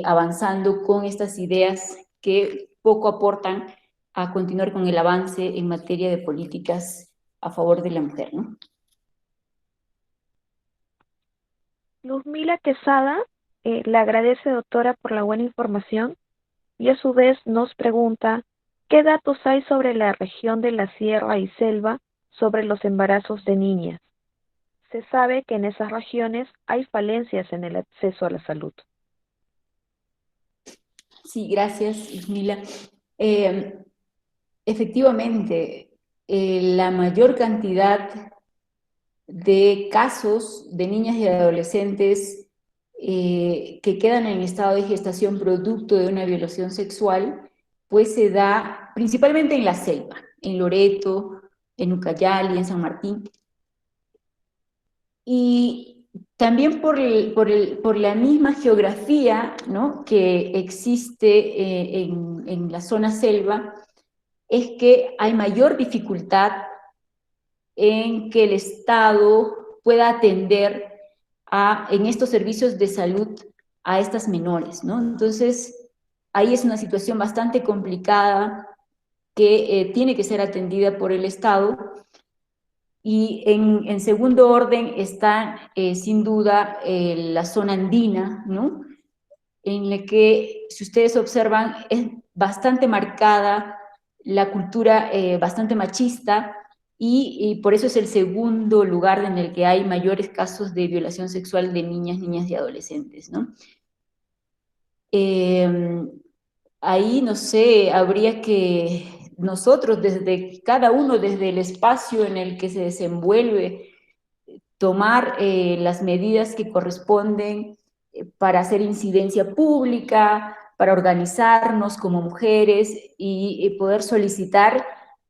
avanzando con estas ideas que poco aportan a continuar con el avance en materia de políticas a favor de la mujer, ¿no? Luzmila Quesada le agradece, doctora, por la buena información y a su vez nos pregunta qué datos hay sobre la región de la Sierra y Selva sobre los embarazos de niñas. Se sabe que en esas regiones hay falencias en el acceso a la salud. Sí, gracias, Ismila. Efectivamente, la mayor cantidad de casos de niñas y adolescentes que quedan en estado de gestación producto de una violación sexual, pues se da principalmente en la selva, en Loreto, en Ucayali, en San Martín. Y también por la misma geografía, ¿no?, que existe en la zona selva, es que hay mayor dificultad en que el Estado pueda atender en estos servicios de salud a estas menores, ¿no? Entonces, ahí es una situación bastante complicada que tiene que ser atendida por el Estado. Y en segundo orden está, sin duda, la zona andina, ¿no?, en la que, si ustedes observan, es bastante marcada la cultura bastante machista, y por eso es el segundo lugar en el que hay mayores casos de violación sexual de niñas, niñas y adolescentes, ¿no? Ahí, no sé, habría que nosotros, desde cada uno, desde el espacio en el que se desenvuelve, tomar las medidas que corresponden para hacer incidencia pública, para organizarnos como mujeres y poder solicitar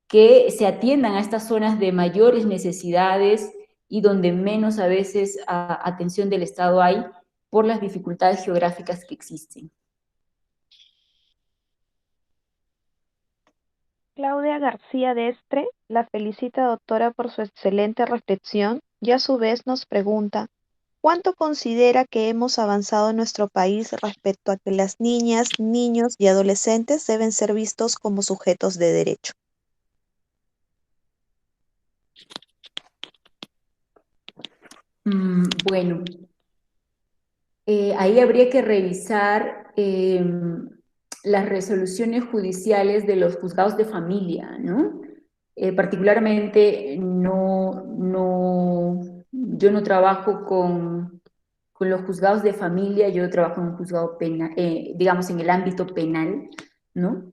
que se atiendan a estas zonas de mayores necesidades y donde menos a veces atención del Estado hay por las dificultades geográficas que existen. Claudia García Destre la felicita doctora por su excelente reflexión y a su vez nos pregunta, ¿cuánto considera que hemos avanzado en nuestro país respecto a que las niñas, niños y adolescentes deben ser vistos como sujetos de derecho? Bueno, ahí habría que revisar las resoluciones judiciales de los juzgados de familia, ¿no? Particularmente yo no trabajo con los juzgados de familia, yo trabajo en un juzgado penal, digamos en el ámbito penal, ¿no?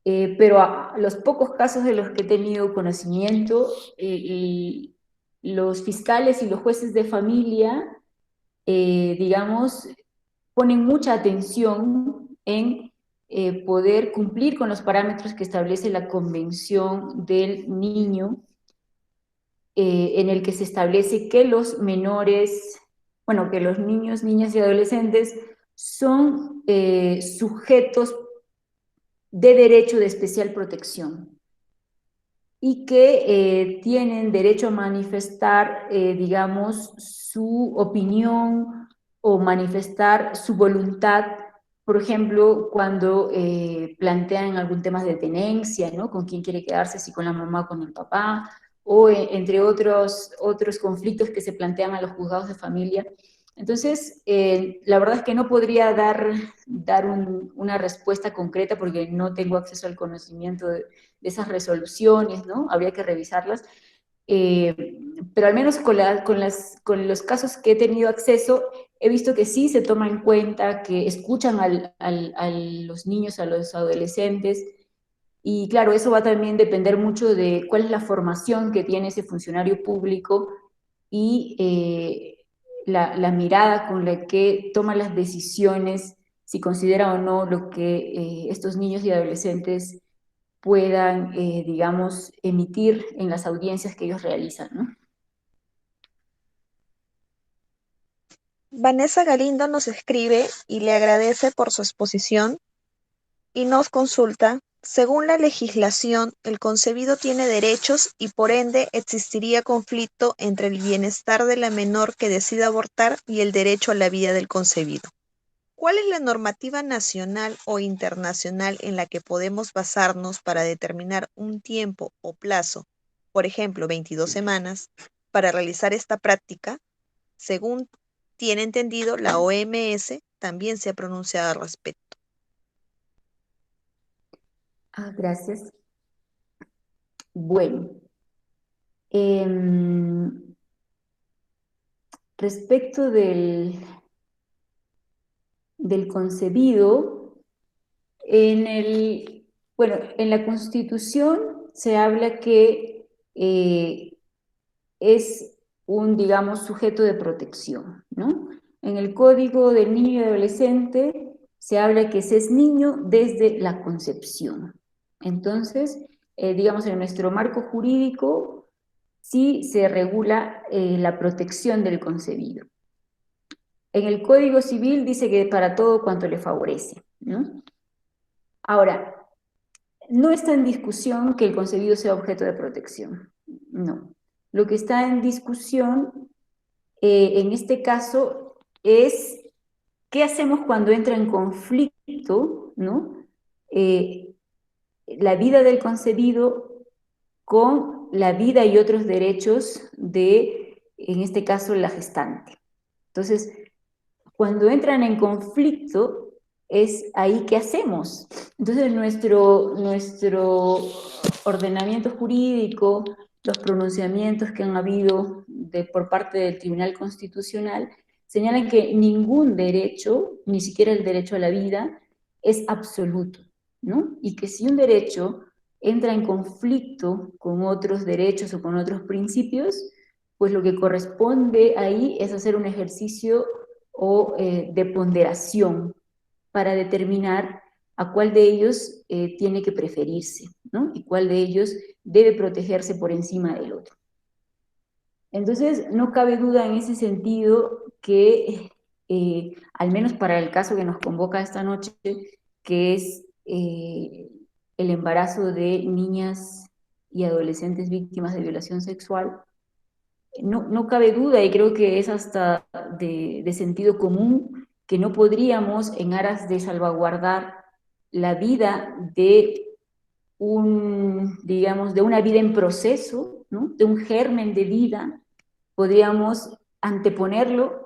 Pero a los pocos casos de los que he tenido conocimiento, los fiscales y los jueces de familia, digamos, ponen mucha atención en poder cumplir con los parámetros que establece la Convención del Niño, en el que se establece que los menores, bueno, que los niños, niñas y adolescentes son sujetos de derecho de especial protección y que tienen derecho a manifestar, digamos, su opinión o manifestar su voluntad, por ejemplo, cuando plantean algún tema de tenencia, ¿no? Con quién quiere quedarse, si con la mamá o con el papá, o entre otros conflictos que se plantean a los juzgados de familia. Entonces, la verdad es que no podría dar una respuesta concreta porque no tengo acceso al conocimiento de esas resoluciones, ¿no? Habría que revisarlas. Pero al menos con los casos que he tenido acceso, he visto que sí se toma en cuenta, que escuchan a los niños, a los adolescentes, y claro, eso va a también depender mucho de cuál es la formación que tiene ese funcionario público y la mirada con la que toma las decisiones, si considera o no lo que estos niños y adolescentes puedan, digamos, emitir en las audiencias que ellos realizan, ¿no? Vanessa Galindo nos escribe y le agradece por su exposición y nos consulta, según la legislación, el concebido tiene derechos y por ende existiría conflicto entre el bienestar de la menor que decida abortar y el derecho a la vida del concebido. ¿Cuál es la normativa nacional o internacional en la que podemos basarnos para determinar un tiempo o plazo, por ejemplo, 22 semanas, para realizar esta práctica? Según tiene entendido, la OMS también se ha pronunciado al respecto. Gracias. Bueno, em, respecto del concebido, bueno, en la Constitución se habla que es un, digamos, sujeto de protección, ¿no? En el Código del Niño y Adolescente se habla que se es niño desde la concepción. Entonces, digamos, en nuestro marco jurídico sí se regula la protección del concebido. En el Código Civil dice que para todo cuanto le favorece, ¿no? Ahora, no está en discusión que el concebido sea objeto de protección, no. Lo que está en discusión en este caso es qué hacemos cuando entra en conflicto, ¿no? La vida del concebido con la vida y otros derechos de, en este caso, la gestante. Entonces, cuando entran en conflicto, es ahí que hacemos. Entonces, nuestro ordenamiento jurídico los pronunciamientos que han habido por parte del Tribunal Constitucional señalan que ningún derecho, ni siquiera el derecho a la vida, es absoluto, ¿no? Y que si un derecho entra en conflicto con otros derechos o con otros principios, pues lo que corresponde ahí es hacer un ejercicio de ponderación para determinar a cuál de ellos tiene que preferirse, ¿no? Y cuál de ellos debe protegerse por encima del otro. Entonces, no cabe duda en ese sentido que, al menos para el caso que nos convoca esta noche, que es el embarazo de niñas y adolescentes víctimas de violación sexual, no cabe duda, y creo que es hasta de sentido común, que no podríamos, en aras de salvaguardar la vida digamos, de una vida en proceso, ¿no? De un germen de vida, podríamos anteponerlo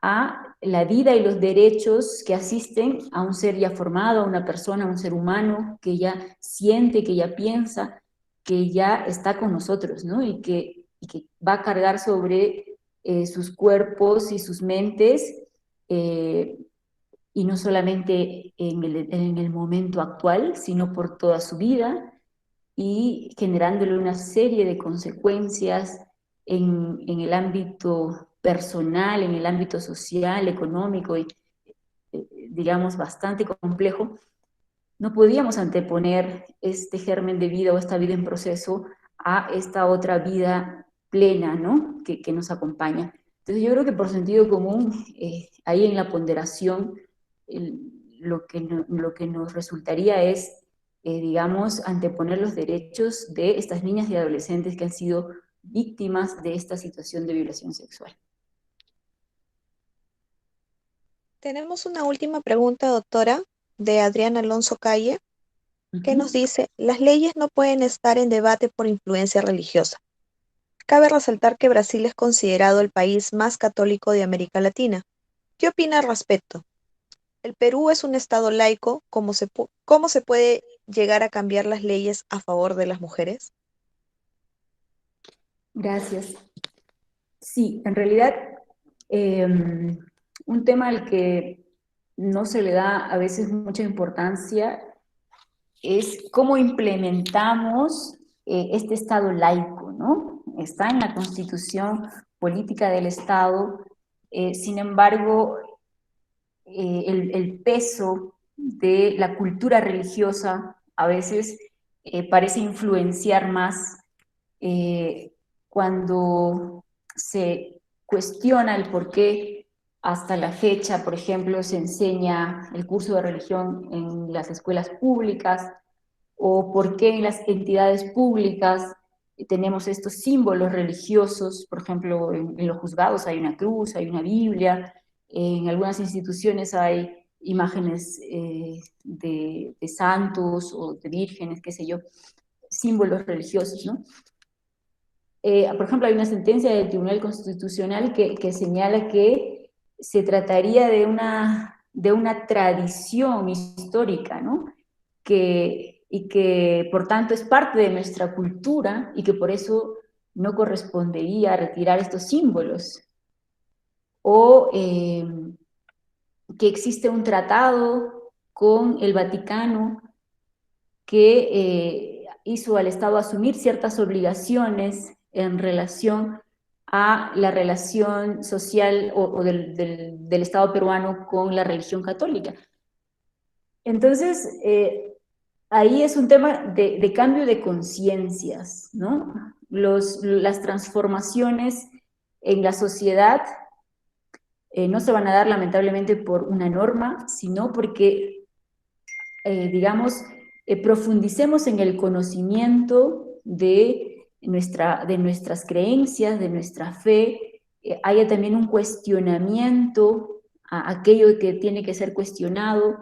a la vida y los derechos que asisten a un ser ya formado, a una persona, a un ser humano que ya siente, que ya piensa, que ya está con nosotros, ¿no? Y que va a cargar sobre sus cuerpos y sus mentes, eh, y no solamente en el momento actual, sino por toda su vida, y generándole una serie de consecuencias en el ámbito personal, en el ámbito social, económico, y digamos bastante complejo. No podíamos anteponer este germen de vida o esta vida en proceso a esta otra vida plena, ¿no? Que nos acompaña. Entonces yo creo que por sentido común, ahí en la ponderación, lo que nos resultaría es, digamos, anteponer los derechos de estas niñas y adolescentes que han sido víctimas de esta situación de violación sexual. Tenemos una última pregunta, doctora, de Adrián Alonso Calle, que nos Ujú. dice, las leyes no pueden estar en debate por influencia religiosa. Cabe resaltar que Brasil es considerado el país más católico de América Latina. ¿Qué opina al respecto? El Perú es un estado laico, ¿cómo se puede llegar a cambiar las leyes a favor de las mujeres? Gracias. Sí, en realidad, eh, un tema al que no se le da a veces mucha importancia es cómo implementamos este Estado laico, ¿no? Está en la Constitución política del Estado, sin embargo, el peso de la cultura religiosa a veces parece influenciar más eh, cuando se cuestiona el por qué hasta la fecha, por ejemplo, se enseña el curso de religión en las escuelas públicas, o por qué en las entidades públicas tenemos estos símbolos religiosos. Por ejemplo, en los juzgados hay una cruz, hay una Biblia, en algunas instituciones hay imágenes de santos o de vírgenes, qué sé yo, símbolos religiosos, ¿no? Por ejemplo, hay una sentencia del Tribunal Constitucional que señala que se trataría de una tradición histórica, ¿no? Y que por tanto es parte de nuestra cultura y que por eso no correspondería retirar estos símbolos. O que existe un tratado con el Vaticano que hizo al Estado asumir ciertas obligaciones en relación a la relación social del Estado peruano con la religión católica. Entonces, ahí es un tema de cambio de conciencias, ¿no? Las transformaciones en la sociedad no se van a dar lamentablemente por una norma, sino porque digamos, profundicemos en el conocimiento de nuestras creencias, de nuestra fe, haya también un cuestionamiento a aquello que tiene que ser cuestionado.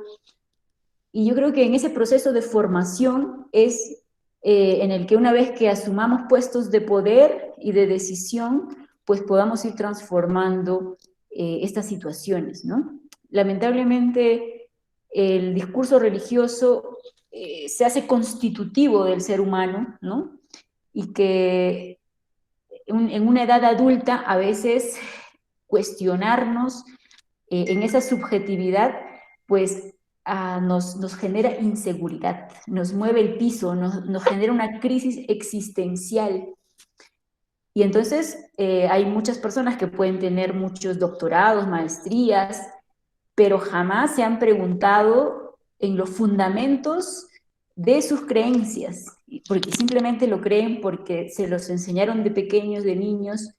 Y yo creo que en ese proceso de formación es en el que una vez que asumamos puestos de poder y de decisión, pues podamos ir transformando estas situaciones, ¿no? Lamentablemente, el discurso religioso se hace constitutivo del ser humano, ¿no? y que en una edad adulta a veces cuestionarnos en esa subjetividad, pues nos genera inseguridad, nos mueve el piso, nos genera una crisis existencial. Y entonces hay muchas personas que pueden tener muchos doctorados, maestrías, pero jamás se han preguntado en los fundamentos de sus creencias, porque simplemente lo creen porque se los enseñaron de pequeños, de niños,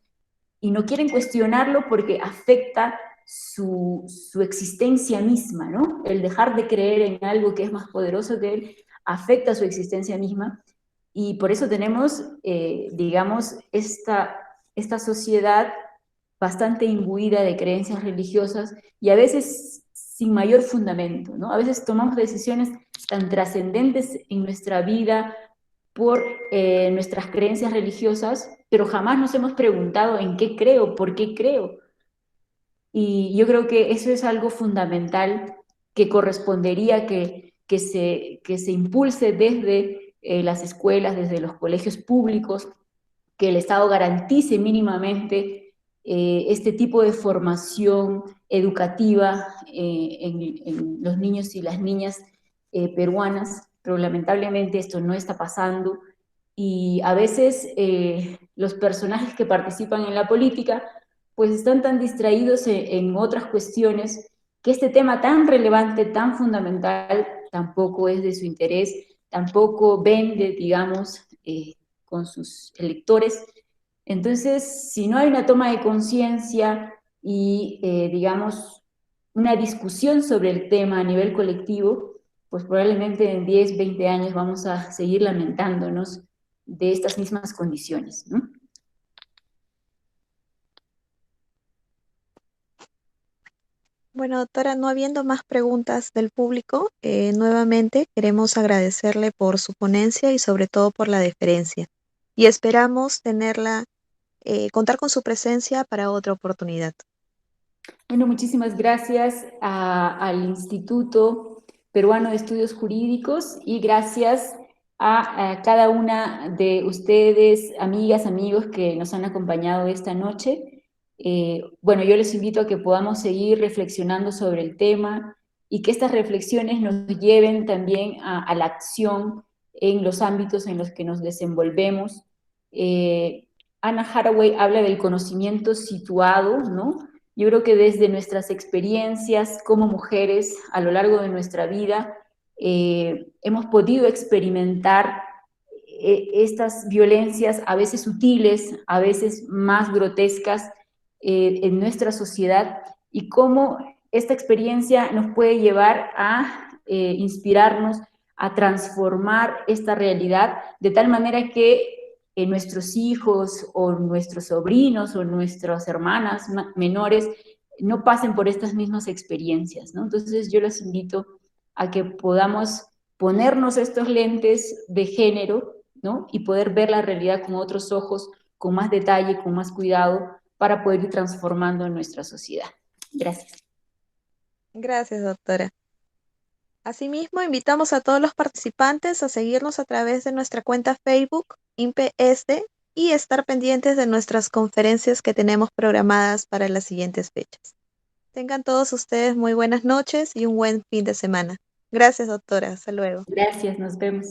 y no quieren cuestionarlo porque afecta su existencia misma, ¿no? El dejar de creer en algo que es más poderoso que él afecta su existencia misma, y por eso tenemos, digamos, esta sociedad bastante imbuida de creencias religiosas y a veces sin mayor fundamento, ¿no? A veces tomamos decisiones tan trascendentes en nuestra vida por nuestras creencias religiosas, pero jamás nos hemos preguntado en qué creo, por qué creo. Y yo creo que eso es algo fundamental que correspondería que se impulse desde las escuelas, desde los colegios públicos, que el Estado garantice mínimamente este tipo de formación educativa en los niños y las niñas peruanas, pero lamentablemente esto no está pasando y a veces los personajes que participan en la política pues están tan distraídos en otras cuestiones que este tema tan relevante, tan fundamental, tampoco es de su interés, tampoco vende, digamos, con sus electores. Entonces, si no hay una toma de conciencia y, digamos, una discusión sobre el tema a nivel colectivo, pues probablemente en 10, 20 años vamos a seguir lamentándonos de estas mismas condiciones, ¿no? Bueno, doctora, no habiendo más preguntas del público, nuevamente queremos agradecerle por su ponencia y sobre todo por la deferencia. Y esperamos contar con su presencia para otra oportunidad. Bueno, muchísimas gracias al Instituto Peruano de Estudios Jurídicos y gracias a cada una de ustedes, amigas, amigos que nos han acompañado esta noche. Bueno, yo les invito a que podamos seguir reflexionando sobre el tema y que estas reflexiones nos lleven también a la acción en los ámbitos en los que nos desenvolvemos. Anna Haraway habla del conocimiento situado, ¿no? Yo creo que desde nuestras experiencias como mujeres a lo largo de nuestra vida hemos podido experimentar estas violencias a veces sutiles, a veces más grotescas en nuestra sociedad y cómo esta experiencia nos puede llevar a inspirarnos a transformar esta realidad de tal manera que nuestros hijos o nuestros sobrinos o nuestras hermanas menores no pasen por estas mismas experiencias, ¿no? Entonces yo los invito a que podamos ponernos estos lentes de género, ¿no? Y poder ver la realidad con otros ojos, con más detalle, con más cuidado, para poder ir transformando nuestra sociedad. Gracias. Gracias, doctora. Asimismo, invitamos a todos los participantes a seguirnos a través de nuestra cuenta Facebook, INPE-ESDE, y estar pendientes de nuestras conferencias que tenemos programadas para las siguientes fechas. Tengan todos ustedes muy buenas noches y un buen fin de semana. Gracias, doctora. Hasta luego. Gracias, nos vemos.